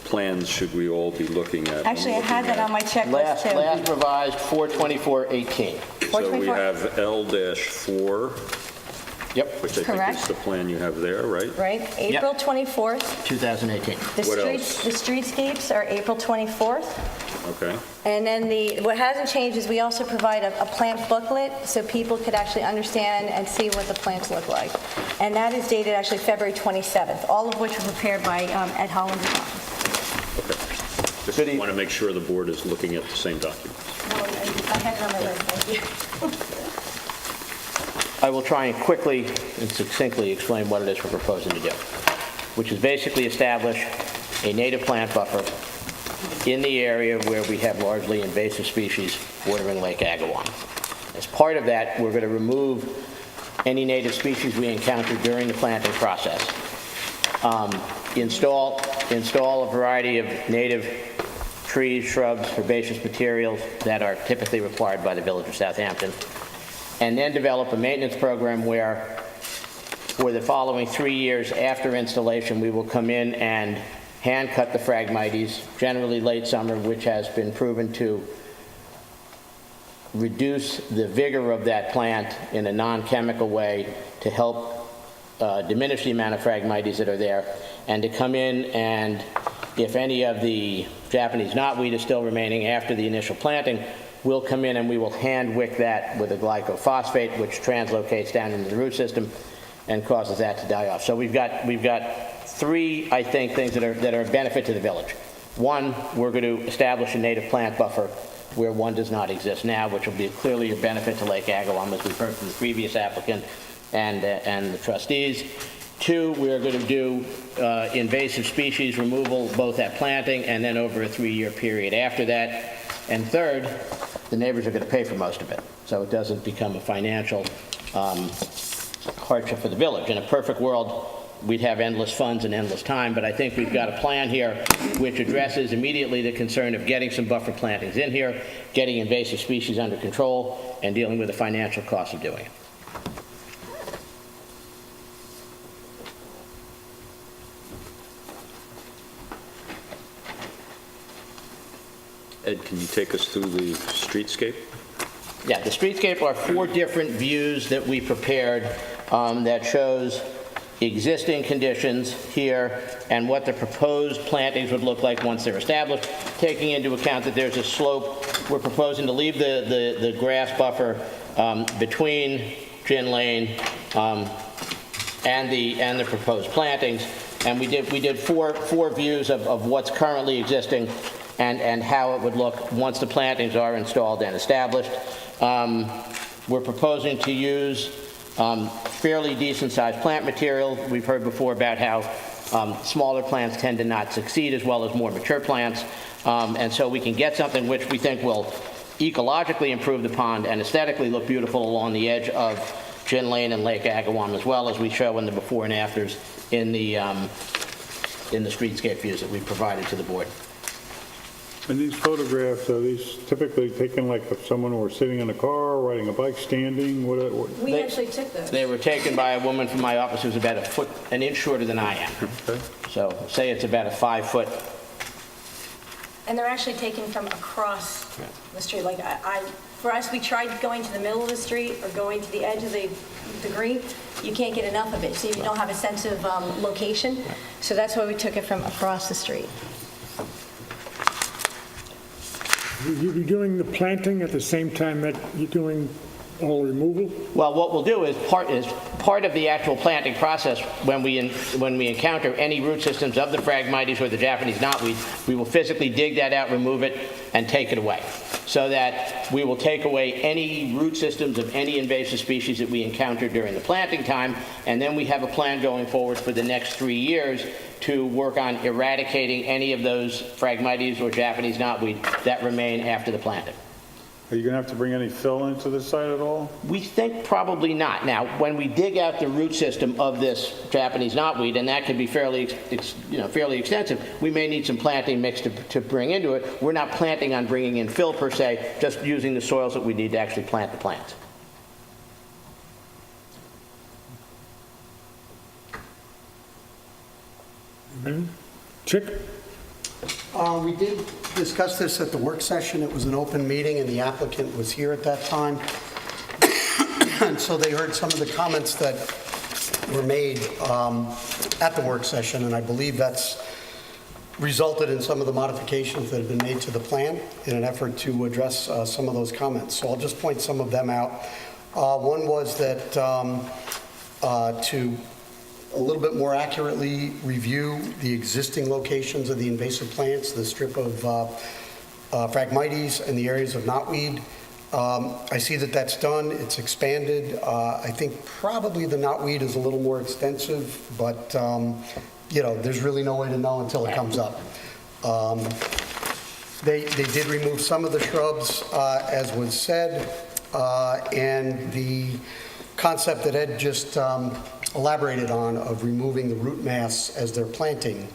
plans should we all be looking at?
Actually, I had that on my checklist too.
Last revised 4/24/18.
So we have L-4,
Yep,
which I think
Correct.
is the plan you have there, right?
Right, April 24th.
2018.
What else?
The streetscapes are April 24th.
Okay.
And then what hasn't changed is we also provide a plant booklet so people could actually understand and see what the plants look like. And that is dated actually February 27th, all of which were prepared by Ed Hollander's office.
Okay. Just want to make sure the board is looking at the same document.
I had it on my list, thank you.
I will try and quickly and succinctly explain what it is we're proposing to do, which is basically establish a native plant buffer in the area where we have largely invasive species bordering Lake Agawam. As part of that, we're going to remove any native species we encounter during the planting process. Install a variety of native trees, shrubs, herbaceous materials that are typically required by the Village of Southampton, and then develop a maintenance program where, for the following 3 years after installation, we will come in and hand cut the Phragmites, generally late summer, which has been proven to reduce the vigor of that plant in a non-chemical way to help diminish the amount of Phragmites that are there, and to come in and, if any of the Japanese knotweed is still remaining after the initial planting, we'll come in and we will hand wick that with a glycophosphate, which translocates down into the root system and causes that to die off. So we've got 3, I think, things that are a benefit to the village. One, we're going to establish a native plant buffer where one does not exist now, which will be clearly a benefit to Lake Agawam, as we've heard from the previous applicant and the trustees. 2, we're going to do invasive species removal both at planting and then over a 3-year period after that. And 3rd, the neighbors are going to pay for most of it, so it doesn't become a financial hardship for the village. In a perfect world, we'd have endless funds and endless time, but I think we've got a plan here which addresses immediately the concern of getting some buffer plantings in here, getting invasive species under control, and dealing with the financial cost of doing it.
Ed, can you take us through the streetscape?
Yeah, the streetscape are 4 different views that we prepared that shows existing conditions here and what the proposed plantings would look like once they're established, taking into account that there's a slope. We're proposing to leave the grass buffer between Gin Lane and the proposed plantings, and we did four views of what's currently existing and how it would look once the plantings are installed and established. We're proposing to use fairly decent-sized plant material. We've heard before about how smaller plants tend to not succeed as well as more mature plants, and so we can get something which we think will ecologically improve the pond and aesthetically look beautiful along the edge of Gin Lane and Lake Agawam, as well as we show in the before and afters in the streetscape views that we provided to the board.
And these photographs, are these typically taken like of someone who was sitting in a car, riding a bike, standing?
We actually took those.
They were taken by a woman from my office who's about an inch shorter than I am.
Okay.
So say it's about a 5-foot.
And they're actually taken from across the street. Like for us, we tried going to the middle of the street or going to the edge of the green. You can't get enough of it, so you don't have a sense of location. So that's why we took it from across the street.
You'll be doing the planting at the same time that you're doing all removal?
Well, what we'll do is part of the actual planting process, when we encounter any root systems of the Phragmites or the Japanese knotweed, we will physically dig that out, remove it, and take it away. So that we will take away any root systems of any invasive species that we encounter during the planting time, and then we have a plan going forward for the next 3 years to work on eradicating any of those Phragmites or Japanese knotweed that remain after the planting.
Are you going to have to bring any fill into the site at all?
We think probably not. Now, when we dig out the root system of this Japanese knotweed, and that can be fairly extensive, we may need some planting mix to bring into it. We're not planting on bringing in fill per se, just using the soils that we need to actually plant the plants.
Chick?
We did discuss this at the work session. It was an open meeting, and the applicant was here at that time. And so they heard some of the comments that were made at the work session, and I believe that's resulted in some of the modifications that have been made to the plan in an effort to address some of those comments. So I'll just point some of them out. One was that to a little bit more accurately review the existing locations of the invasive plants, the strip of Phragmites and the areas of knotweed. I see that that's done, it's expanded. I think probably the knotweed is a little more extensive, but, there's really no way to know until it comes up. They did remove some of the shrubs, as was said, and the concept that Ed just elaborated on of removing the root mass as they're planting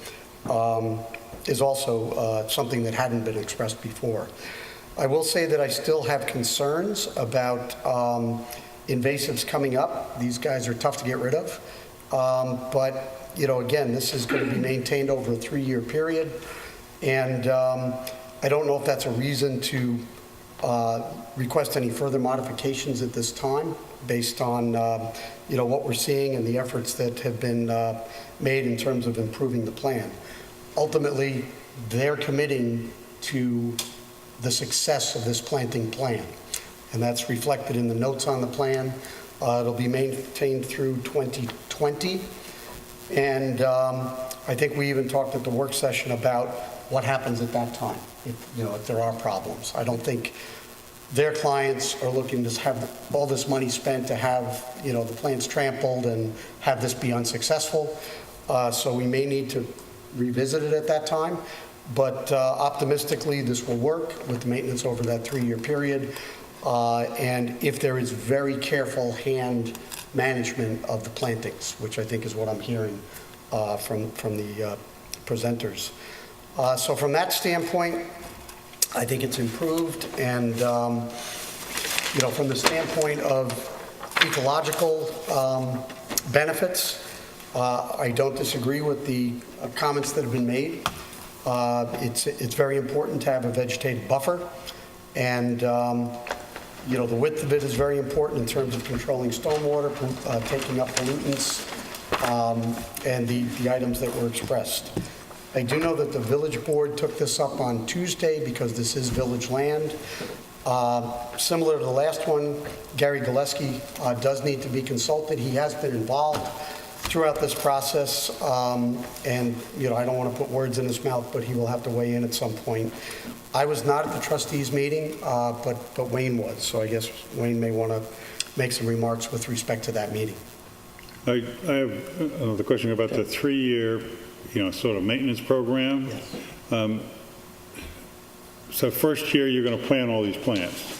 is also something that hadn't been expressed before. I will say that I still have concerns about invasives coming up. These guys are tough to get rid of. But, again, this is going to be maintained over a 3-year period. And I don't know if that's a reason to request any further modifications at this time based on, what we're seeing and the efforts that have been made in terms of improving the plan. Ultimately, they're committing to the success of this planting plan, and that's reflected in the notes on the plan. It'll be maintained through 2020, and I think we even talked at the work session about what happens at that time, if there are problems. I don't think their clients are looking to have all this money spent to have, the plants trampled and have this be unsuccessful. So we may need to revisit it at that time. But optimistically, this will work with the maintenance over that 3-year period. And if there is very careful hand management of the plantings, which I think is what I'm hearing from the presenters. So from that standpoint, I think it's improved. And, from the standpoint of ecological benefits, I don't disagree with the comments that have been made. It's very important to have a vegetative buffer, and the width of it is very important in terms of controlling stormwater, taking up pollutants, and the items that were expressed. I do know that the village board took this up on Tuesday because this is village land. Similar to the last one, Gary Gillespie does need to be consulted. He has been involved throughout this process, and I don't want to put words in his mouth, but he will have to weigh in at some point. I was not at the trustees meeting, but Wayne was, so I guess Wayne may want to make some remarks with respect to that meeting.
I have another question about the 3-year, sort of maintenance program.
Yes.
So first year, you're going to plant all these plants.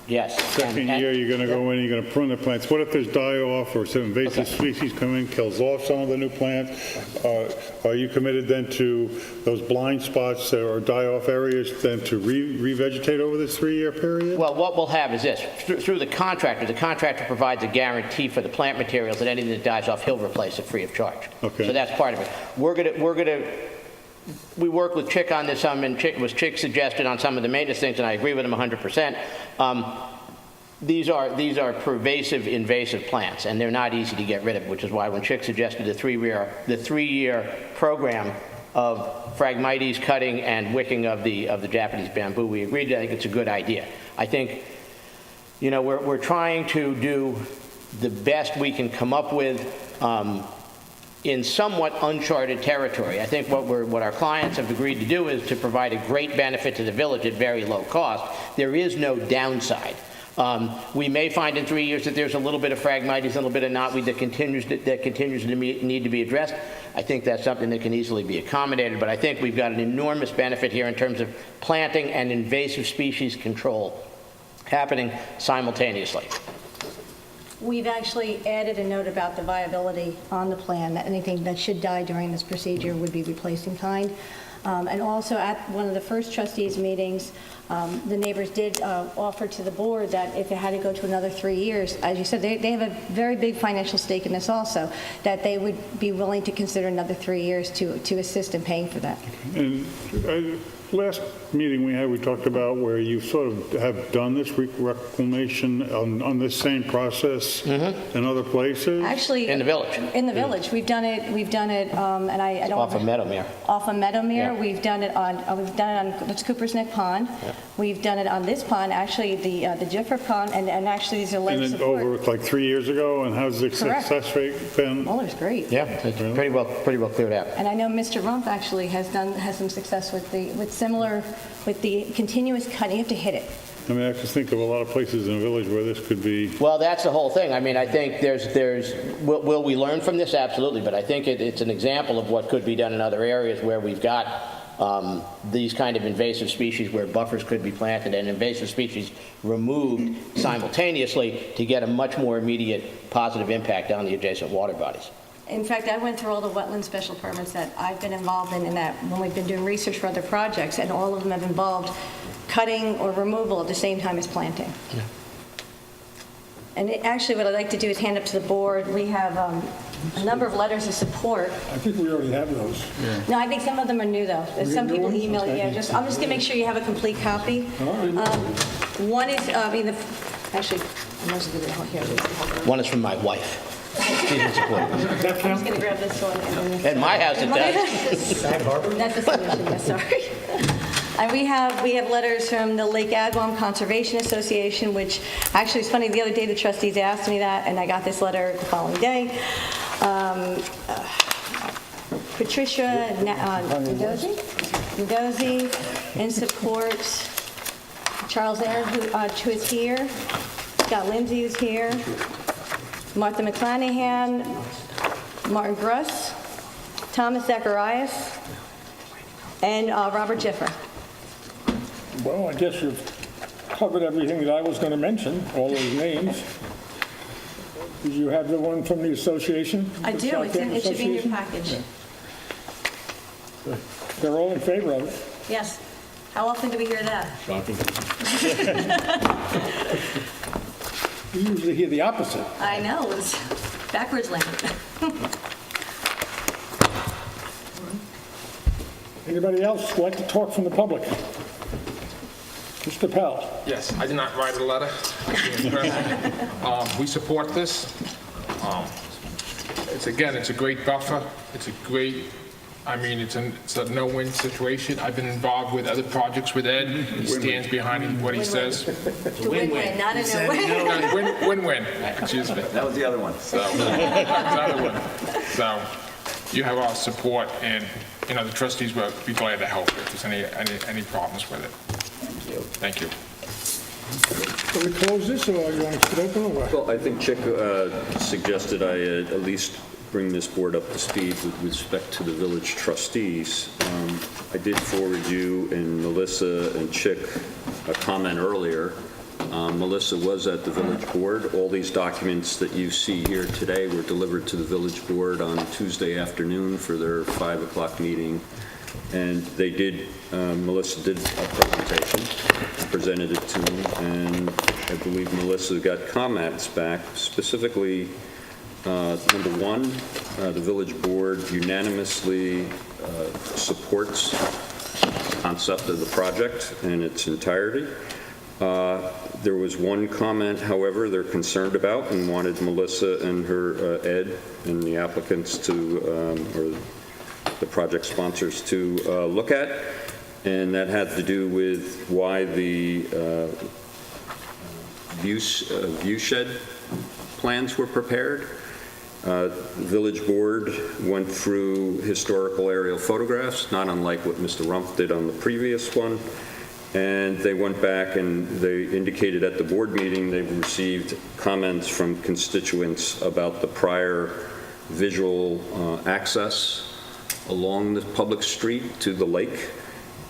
Yes.
Second year, you're going to go in, you're going to prune the plants. What if there's die-off or some invasive species come in, kills off some of the new plants? Are you committed then to those blind spots or die-off areas then to revegetate over this 3-year period?
Well, what we'll have is this. Through the contractor provides a guarantee for the plant materials that anything that dies off, he'll replace it free of charge. Okay. So that's part of it. We worked with Chick on this some, and Chick suggested on some of the maintenance things, and I agree with him 100%. These are pervasive, invasive plants, and they're not easy to get rid of, which is why when Chick suggested the 3-year program of Phragmites cutting and wicking of the Japanese bamboo, we agreed. I think it's a good idea. I think, we're trying to do the best we can come up with. In somewhat uncharted territory. I think what our clients have agreed to do is to provide a great benefit to the village at very low cost. There is no downside. We may find in 3 years that there's a little bit of Phragmites, a little bit of knotweed that continues to need to be addressed. I think that's something that can easily be accommodated, but I think we've got an enormous benefit here in terms of planting and invasive species control happening simultaneously.
We've actually added a note about the viability on the plan, that anything that should die during this procedure would be replaced in kind. And also at one of the first trustees meetings, the neighbors did offer to the board that if it had to go to another 3 years, as you said, they have a very big financial stake in this also, that they would be willing to consider another 3 years to assist in paying for that.
And last meeting we had, we talked about where you sort of have done this reclamation on this same process in other places?
Actually.
In the village.
In the village. We've done it, and I don't.
Off of Meadowmere.
Off of Meadowmere.
Yeah.
We've done it on, that's Cooper's Neck Pond. We've done it on this pond, actually, the Jiffer Pond, and actually these are
And
letters
then
of support.
over like 3 years ago, and how's the
Correct.
success rate been?
Well, it's great.
Yeah, it's pretty well cleared out.
And I know Mr. Rumpf actually has some success with the continuous cutting. You have to hit it.
I mean, I just think of a lot of places in the village where this could be.
Well, that's the whole thing. I mean, I think will we learn from this? Absolutely. But I think it's an example of what could be done in other areas where we've got these kind of invasive species where buffers could be planted and invasive species removed simultaneously to get a much more immediate positive impact on the adjacent water bodies.
In fact, I went through all the wetland special permits that I've been involved in that when we've been doing research for other projects, and all of them have involved cutting or removal at the same time as planting.
Yeah.
And actually, what I'd like to do is hand up to the board. We have a number of letters of support.
I think we already have those.
No, I think some of them are new, though. There's some
new
people
ones?
email you.
Okay.
I'm just going to make sure you have a complete copy. One is, actually, I'm just going to here.
One is from my wife. She's in support.
I'm just going to grab this one. And then this
At my house, it does.
Sag Harbor?
That's the submission, yes, sorry. And we have letters from the Lake Agawam Conservation Association, which actually is funny, the other day the trustees asked me that, and I got this letter the following day. Patricia Ndozi in support. Charles Aaron, who is here. Scott Lindsay is here. Martha McClanahan, Martin Gruss, Thomas Zacharias, and Robert Jiffer.
Well, I guess you've covered everything that I was going to mention, all those names. Did you have the one from the association?
I do, it should be in your package.
They're all in favor of it.
Yes. How often do we hear that?
We usually hear the opposite.
I know, it's backwards land.
Anybody else like to talk from the public? Mr. Pell.
Yes, I did not write a letter. We support this. It's a great buffer. It's a no-win situation. I've been involved with other projects with Ed. He stands behind what he says.
Win-win, not a no-win.
Win-win, excuse me.
That was the other one.
So you have our support, and the trustees will be glad to help if there's any problems with it. Thank you.
Can we close this, or you want to keep it open, or what?
Well, I think Chick suggested I at least bring this board up to speed with respect to the village trustees. I did forward you and Melissa and Chick a comment earlier. Melissa was at the village board. All these documents that you see here today were delivered to the village board on Tuesday afternoon for their 5 o'clock meeting. And they did, Melissa did a presentation, presented it to them, and I believe Melissa got comments back, specifically, number one, the village board unanimously supports the concept of the project in its entirety. There was one comment, however, they're concerned about and wanted Melissa and her Ed and the applicants to, or the project sponsors to look at, and that had to do with why the view shed plans were prepared. The village board went through historical aerial photographs, not unlike what Mr. Rumpf did on the previous one, and they went back and they indicated at the board meeting they received comments from constituents about the prior visual access along the public street to the lake,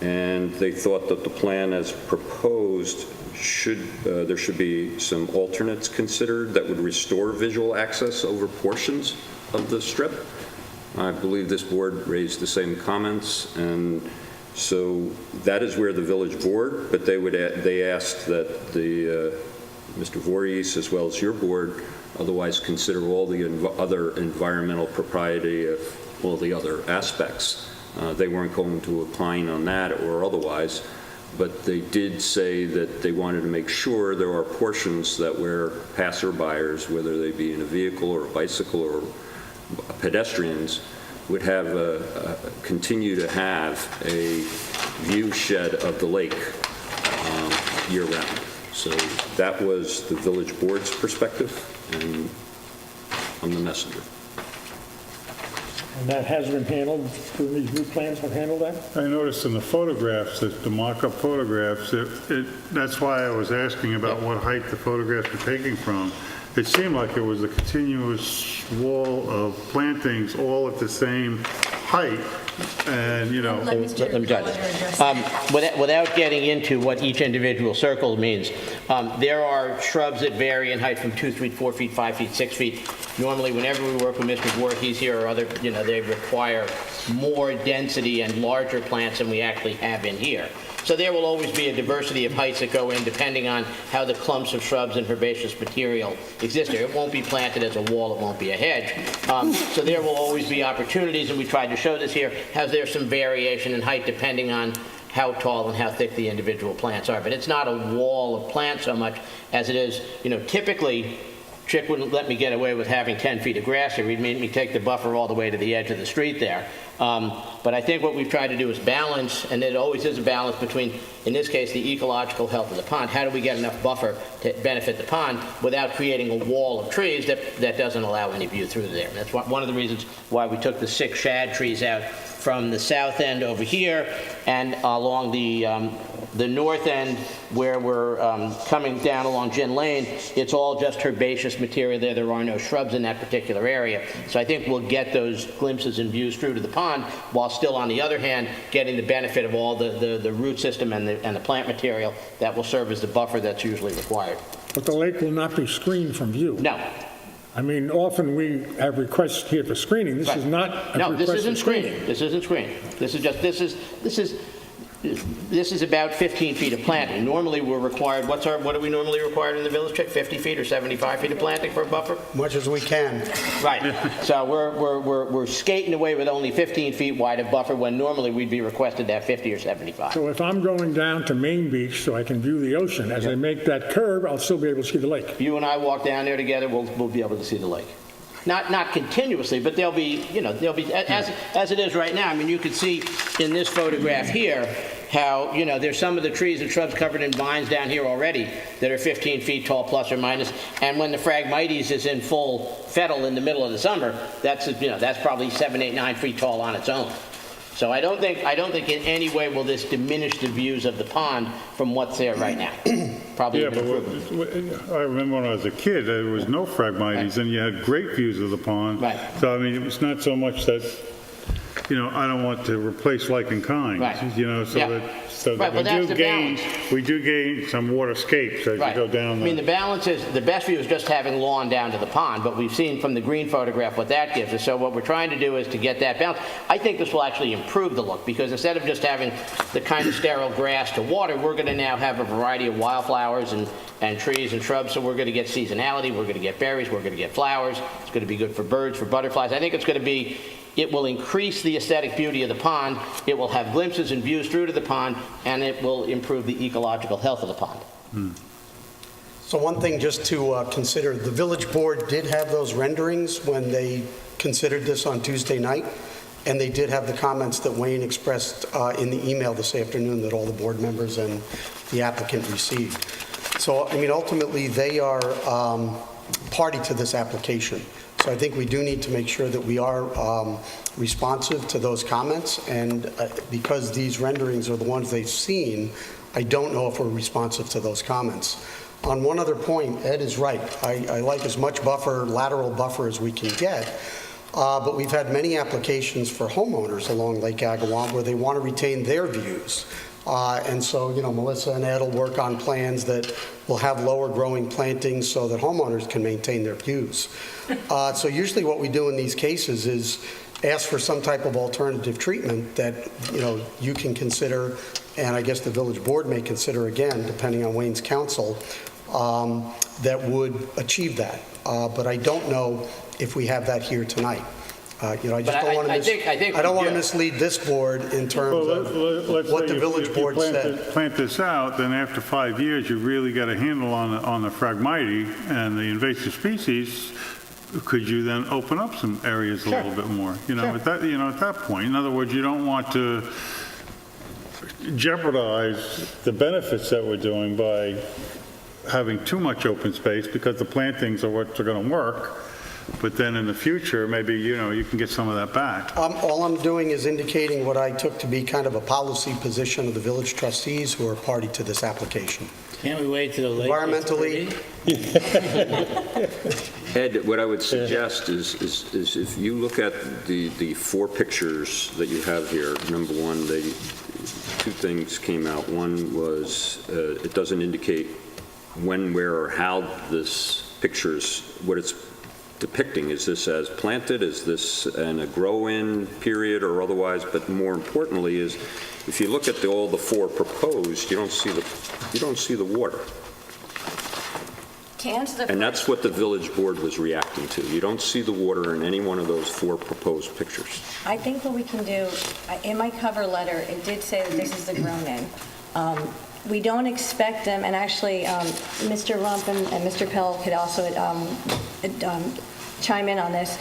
and they thought that the plan as proposed there should be some alternates considered that would restore visual access over portions of the strip. I believe this board raised the same comments, and so that is where the village board, but they asked that the Mr. Voorhees as well as your board otherwise consider all the other environmental propriety of all the other aspects They weren't going to opine on that or otherwise, but they did say that they wanted to make sure there are portions that where passerbyers, whether they be in a vehicle or a bicycle or pedestrians, would have continue to have a view shed of the lake year-round. So that was the village board's perspective, and I'm the messenger.
And that has been handled, these new plans have handled that?
I noticed in the photographs, the mock-up photographs, that's why I was asking about what height the photographs were taking from. It seemed like it was a continuous wall of plantings all at the same height, and, you know...
Let me try this. Without getting into what each individual circle means, there are shrubs that vary in height from 2 feet, 4 feet, 5 feet, 6 feet. Normally, whenever we work with Mr. Voorhees here or other, they require more density and larger plants than we actually have in here. So there will always be a diversity of heights that go in depending on how the clumps of shrubs and herbaceous material exist there. It won't be planted as a wall, it won't be a hedge. So there will always be opportunities, and we tried to show this here, how there's some variation in height depending on how tall and how thick the individual plants are. But it's not a wall of plants so much as it is, typically, Chick wouldn't let me get away with having 10 feet of grass here. He'd make me take the buffer all the way to the edge of the street there. But I think what we've tried to do is balance, and it always is a balance between, in this case, the ecological health of the pond. How do we get enough buffer to benefit the pond without creating a wall of trees that doesn't allow any view through there? And that's one of the reasons why we took the 6 shad trees out from the south end over here and along the north end where we're coming down along Gin Lane. It's all just herbaceous material there. There are no shrubs in that particular area. So I think we'll get those glimpses and views through to the pond while still, on the other hand, getting the benefit of all the root system and the plant material that will serve as the buffer that's usually required.
But the lake will not be screened from view.
No.
I mean, often we have requests here for screening. This is not a request for screening.
No, this isn't screening. This isn't screening. This is about 15 feet of planting. Normally, we're required, what are we normally required in the village, Chick? 50 feet or 75 feet of planting for a buffer?
Much as we can.
Right. So we're skating away with only 15 feet wide of buffer when normally we'd be requested to have 50 or 75.
So if I'm going down to Main Beach so I can view the ocean, as I make that curve, I'll still be able to see the lake.
If you and I walk down there together, we'll be able to see the lake. Not continuously, but there'll be as it is right now. I mean, you can see in this photograph here how, there's some of the trees and shrubs covered in vines down here already that are 15 feet tall, plus or minus. And when the Phragmites is in full fettle in the middle of the summer, that's probably 7, 8, 9 feet tall on its own. So I don't think in any way will this diminish the views of the pond from what's there right now. Probably
Yeah,
even
but
improve them.
I remember when I was a kid, there was no Phragmites, and you had great views of the pond.
Right.
So, I mean, it's not so much that, I don't want to replace like and kind.
Right.
So
Right,
that
well, that's the balance.
we do gain some waterscapes as you go down.
I mean, the balance is, the best view is just having lawn down to the pond, but we've seen from the green photograph what that gives us. So what we're trying to do is to get that balance. I think this will actually improve the look, because instead of just having the kind of sterile grass to water, we're going to now have a variety of wildflowers and trees and shrubs. So we're going to get seasonality, we're going to get berries, we're going to get flowers. It's going to be good for birds, for butterflies. I think it will increase the aesthetic beauty of the pond, it will have glimpses and views through to the pond, and it will improve the ecological health of the pond.
So one thing just to consider, the village board did have those renderings when they considered this on Tuesday night, and they did have the comments that Wayne expressed in the email this afternoon that all the board members and the applicant received. So, I mean, ultimately, they are party to this application. So I think we do need to make sure that we are responsive to those comments, and because these renderings are the ones they've seen, I don't know if we're responsive to those comments. On one other point, Ed is right. I like as much lateral buffer as we can get, but we've had many applications for homeowners along Lake Agawam where they want to retain their views. And so, Melissa and Ed will work on plans that will have lower growing plantings so that homeowners can maintain their views. So usually what we do in these cases is ask for some type of alternative treatment that, you can consider, and I guess the village board may consider again, depending on Wayne's counsel, that would achieve that. But I don't know if we have that here tonight. I just
But
don't want to
I think
I don't want to
yeah.
mislead this board in terms
Well,
of
let's
what
say
the village
if
board
you
said.
plant this out, then after 5 years, you really got a handle on the Phragmite and the invasive species. Could you then open up some areas a little bit more? At that point. In other words, you don't want to jeopardize the benefits that we're doing by having too much open space, because the plantings are what's going to work. But then in the future, maybe, you can get some of that back.
All I'm doing is indicating what I took to be kind of a policy position of the village trustees who are party to this application.
Can't we wait till the lake gets
Environmentally,
pretty?
Ed, what I would suggest is if you look at the 4 pictures that you have here, number one, 2 things came out. One was it doesn't indicate when, where, or how this picture's, what it's depicting. Is this as planted? Is this in a grow-in period or otherwise? But more importantly is, if you look at all the 4 proposed, you don't see the water.
To answer the
And that's what the village board was reacting to. You don't see the water in any one of those 4 proposed pictures.
I think what we can do, in my cover letter, it did say that this is the grown-in. We don't expect them, and actually, Mr. Rump and Mr. Pell could also chime in on this.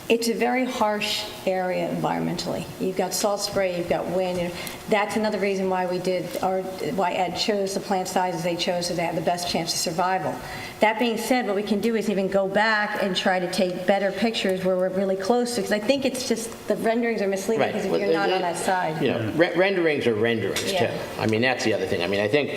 It's a very harsh area environmentally. You've got salt spray, you've got wind. And that's another reason why why Ed chose the plant sizes they chose, so they have the best chance of survival. That being said, what we can do is even go back and try to take better pictures where we're really close to, because I think it's just, the renderings are misleading
Right.
because if you're not on that side.
Renderings are renderings,
Yeah.
too. I mean, that's the other thing. I mean, I think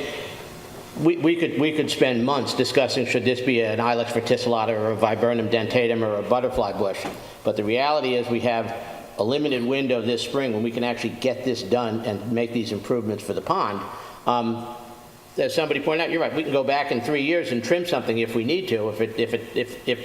we could spend months discussing, should this be an Ilex verticillata or a Viburnum dentatum or a butterfly bush. But the reality is we have a limited window this spring when we can actually get this done and make these improvements for the pond. As somebody pointed out, you're right, we can go back in 3 years and trim something if we need to. If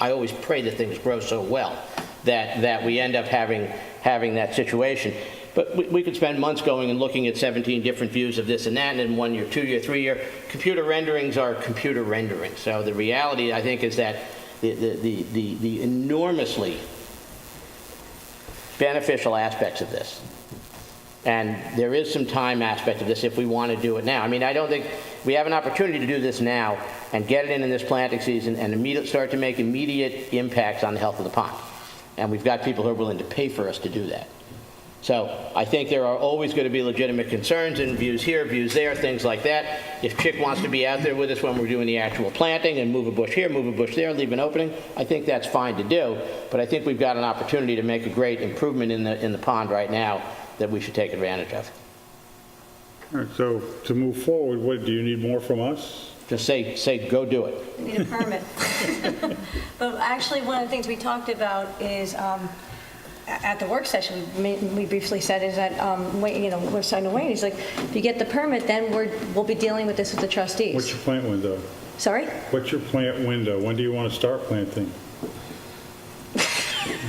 I always pray that things grow so well that we end up having that situation. But we could spend months going and looking at 17 different views of this and that, and in 1 year, 2 year, 3 year. Computer renderings are computer renderings. So the reality, I think, is that the enormously beneficial aspects of this, and there is some time aspect of this if we want to do it now. I mean, I don't think we have an opportunity to do this now and get it in this planting season and start to make immediate impacts on the health of the pond. And we've got people who are willing to pay for us to do that. So I think there are always going to be legitimate concerns and views here, views there, things like that. If Chick wants to be out there with us when we're doing the actual planting and move a bush here, move a bush there, leave an opening, I think that's fine to do. But I think we've got an opportunity to make a great improvement in the pond right now that we should take advantage of.
All right, so to move forward, what, do you need more from us?
Just say go do it.
We need a permit. But actually, one of the things we talked about is, at the work session, we briefly said is that, we're starting to wait. He's like, if you get the permit, then we'll be dealing with this with the trustees.
What's your plant window?
Sorry?
What's your plant window? When do you want to start planting?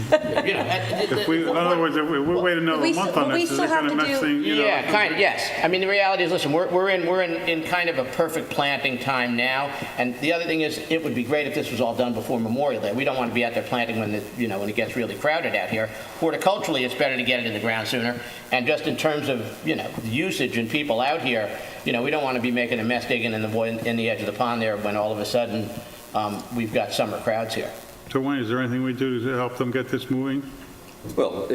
In other words, if we wait another month on this, is it going to mess things,
Yeah, kind of, yes. I mean, the reality is, listen, we're in kind of a perfect planting time now, and the other thing is, it would be great if this was all done before Memorial Day. We don't want to be out there planting when when it gets really crowded out here. Horticulturally, it's better to get it in the ground sooner, and just in terms of, usage and people out here, we don't want to be making a mess digging in the edge of the pond there when all of a sudden we've got summer crowds here.
So Wayne, is there anything we do to help them get this moving?
Well,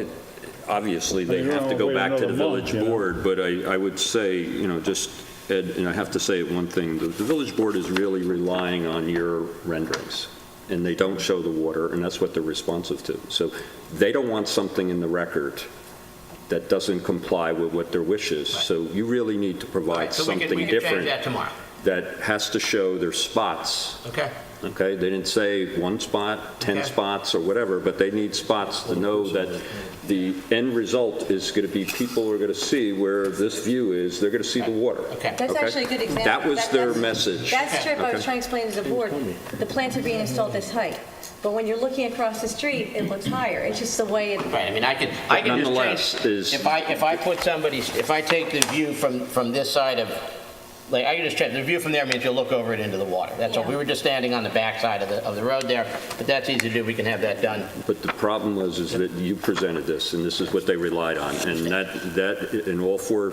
obviously, they have to go back to the village board, but I would say, just, Ed, and I have to say one thing, the village board is really relying on your renderings, and they don't show the water, and that's what they're responsive to. So they don't want something in the record that doesn't comply with what their wish is.
Right.
So you really need to provide
So
something
we can
different
change that tomorrow.
that has to show their spots.
Okay.
Okay, they didn't say 1 spot, 10
Okay.
spots, or whatever, but they need spots to know that the end result is going to be people are going to see where this view is, they're going to see the water.
Okay.
That's actually a good example.
That was their message.
That's true, I was
Okay.
trying to explain to the board. The plants are being installed this height, but when you're looking across the street, it looks higher. It's just the way it...
Right, I mean, I can just
nonetheless,
change, if I take the view from this side of like, I can just check, the view from there means you'll look over it into the water. That's all. We were just standing on the backside of the road there, but that's easy to do. We can have that done.
But the problem is that you presented this, and this is what they relied on, and that in all 4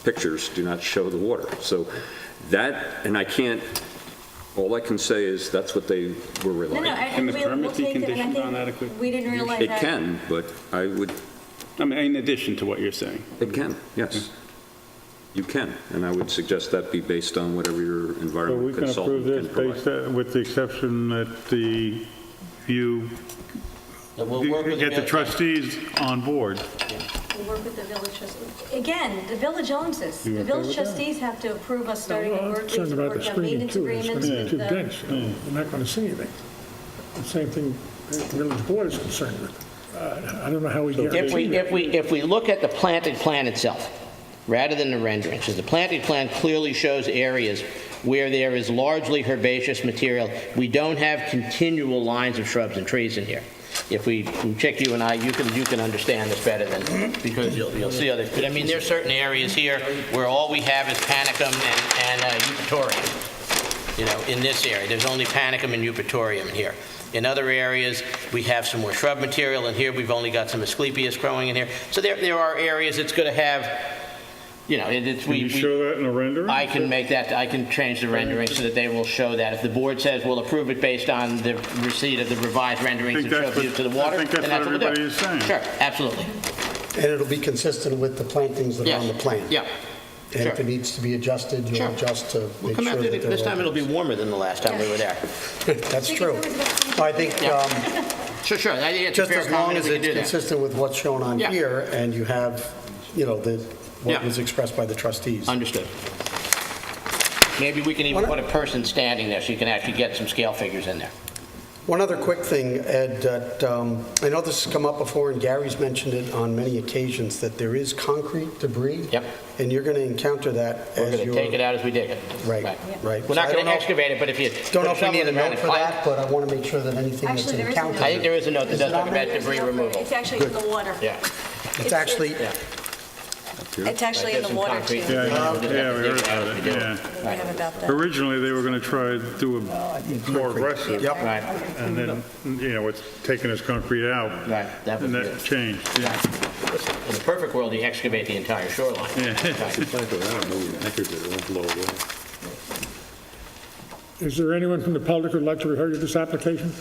pictures do not show the water. So that, and I can't, all I can say is that's what they were relying on.
Can the permit be conditioned on adequate?
We didn't realize
It
that.
can, but I would,
I mean, in addition to what you're saying.
it can, yes. You can, and I would suggest that be based on whatever your
So we
environment
can approve
consultant
this
can
based,
provide.
with the exception that the, you
We'll work with
get the
village.
trustees on board.
We'll work with the village trustees. Again, the village owns this.
You
The
okay
village
with that?
trustees have to approve us starting to
I'm
work
concerned about the
on
screening
maintenance
too. It's
agreements
going to be
with
too
the...
dense. We're not going to see anything. The same thing the village board is concerned with. I don't know how we guarantee that.
If we look at the planted plan itself, rather than the renderings, because the planting plan clearly shows areas where there is largely herbaceous material. We don't have continual lines of shrubs and trees in here. If we check you and I, you can understand this better than, because you'll see other, but I mean, there's certain areas here where all we have is panicum and eupatorium. You know, in this area, there's only panicum and eupatorium here. In other areas, we have some more shrub material, and here we've only got some asclepias growing in here. So there are areas it's going to have, you know,
Can you show that in a rendering?
I can make that, I can change the rendering so that they will show that. If the board says we'll approve it based on the receipt of the revised renderings and show view to the water,
I think that's
then that's
what
what we'll
everybody
do.
is saying.
Sure, absolutely.
And it'll be consistent with the plantings that are
Yes.
on the plan.
Yeah.
And if
Sure.
it needs to be adjusted, you'll
Sure.
adjust to
We'll
make
come
sure
out,
that they're...
this time it'll be warmer than the last time we were there.
That's true. I think
Sure, I think it's a
just
fair
as long
comment
as
if we can
it's
do that.
consistent with what's shown on
Yeah.
here, and you have, you know, what
Yeah.
was expressed by the trustees.
Understood. Maybe we can even put a person standing there so you can actually get some scale figures in there.
One other quick thing, Ed, that I know this has come up before, and Gary's mentioned it on many occasions, that there is concrete debris.
Yep.
And you're going to encounter that
We're
as
going to
your...
take it out as we dig it.
Right, right.
We're
So
not
I
going
don't
to
know-
excavate it, but if you
Don't know
put
if we
a
need a
shovel in
note
and
for
plank,
that, but I want to make sure that anything that's
Actually, there is a
encountered...
note.
I think there is a note that
Is
does
it
talk
on
about
there?
debris removal.
It's actually in the water.
Yeah.
It's actually...
Yeah.
It's actually in
There's
the
some
water,
concrete.
too.
Yeah,
We'll just
yeah,
have to
we
dig
heard
it out
about
as we
it,
do
yeah.
We have about that.
Originally, they were going to try to do a more aggressive.
Yep.
Right,
And then, you know, it's taking this concrete out.
right. That would
And
be
that
it.
changed, yeah.
In a perfect world, you excavate the entire shoreline. Right.
Is there anyone from the public who'd like to refer to this application?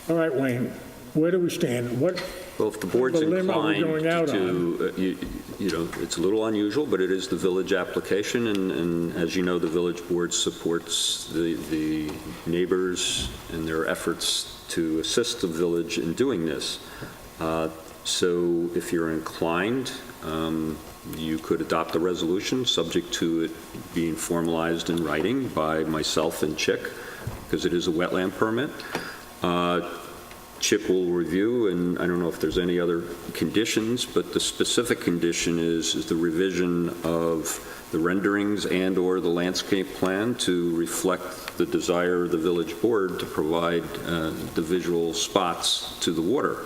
All right, Wayne, where do we stand? What,
Well, if the board's
The limb are we
inclined
going out
to, you know, it's a little unusual, but it is the village application, and as you know, the village board supports the neighbors in their efforts to assist the village in doing this. So if you're inclined, you could adopt a resolution subject to it being formalized in writing by myself and Chick, because it is a wetland permit. Chip will review, and I don't know if there's any other conditions, but the specific condition is the revision of the renderings and/or the landscape plan to reflect the desire of the village board to provide the visual spots to the water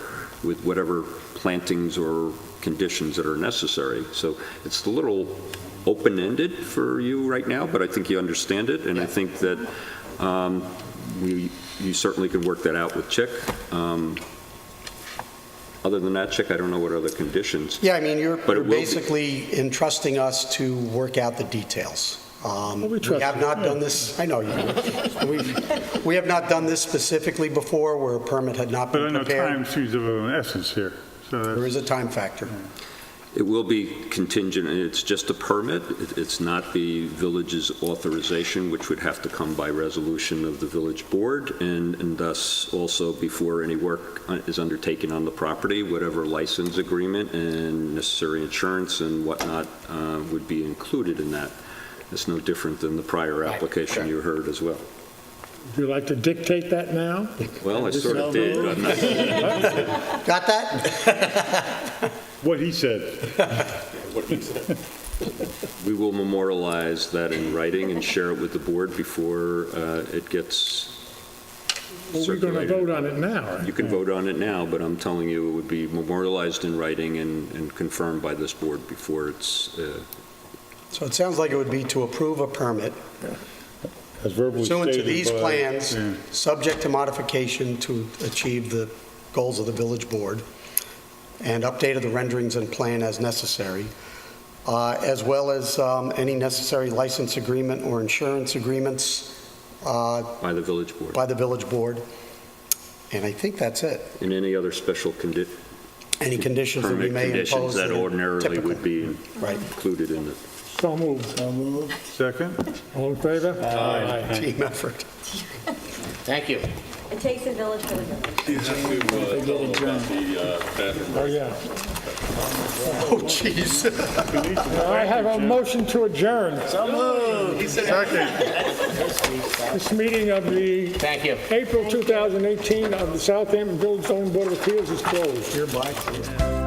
with whatever plantings or conditions that are necessary. So it's a little open-ended for you right now, but I think you understand it, and I think that you certainly could work that out with Chick. Other than that, Chick, I don't know what other conditions.
Yeah, I mean, you're
But it will be-
basically entrusting us to work out the details.
we
We
trust
have
you,
not
yeah.
done this, I know you do. We have not done this specifically before where a permit had not
But I
been
know
prepared.
time seems of an essence here, so
There
that's...
is a time factor.
It will be contingent, and it's just a permit. It's not the village's authorization, which would have to come by resolution of the village board, and thus also before any work is undertaken on the property, whatever license agreement and necessary insurance and whatnot would be included in that. It's no different than the prior application
sure.
you heard as well.
would you like to dictate that now?
Well, I sort of did. I'm not-
Got that?
What he said.
We will memorialize that in writing and share it with the board before it gets
Well, we're going to
circulated.
vote on it now.
You can vote on it now, but I'm telling you, it would be memorialized in writing and confirmed by this board before it's
So it sounds like it would be to approve a permit
As verbally
pursuant to
stated
these
by-
plans,
Yeah.
subject to modification to achieve the goals of the village board, and update of the renderings and plan as necessary, as well as any necessary license agreement or insurance agreements
By the village board.
by the village board. And I think that's it.
And any other special
Any conditions that we
permit
may
conditions
impose.
that
are
ordinarily
typical.
would be
Right.
included in it.
So moved.
Second?
All in favor? Aye.
Team effort.
Thank you.
It takes a village for the village.
You have to tell them about the bathroom.
Oh, yeah.
Oh, jeez.
I have a motion to adjourn
Second.
this meeting of the
Thank you.
April 2018 of the Southampton Village Zoning Board of Appeals is closed.
Your bike.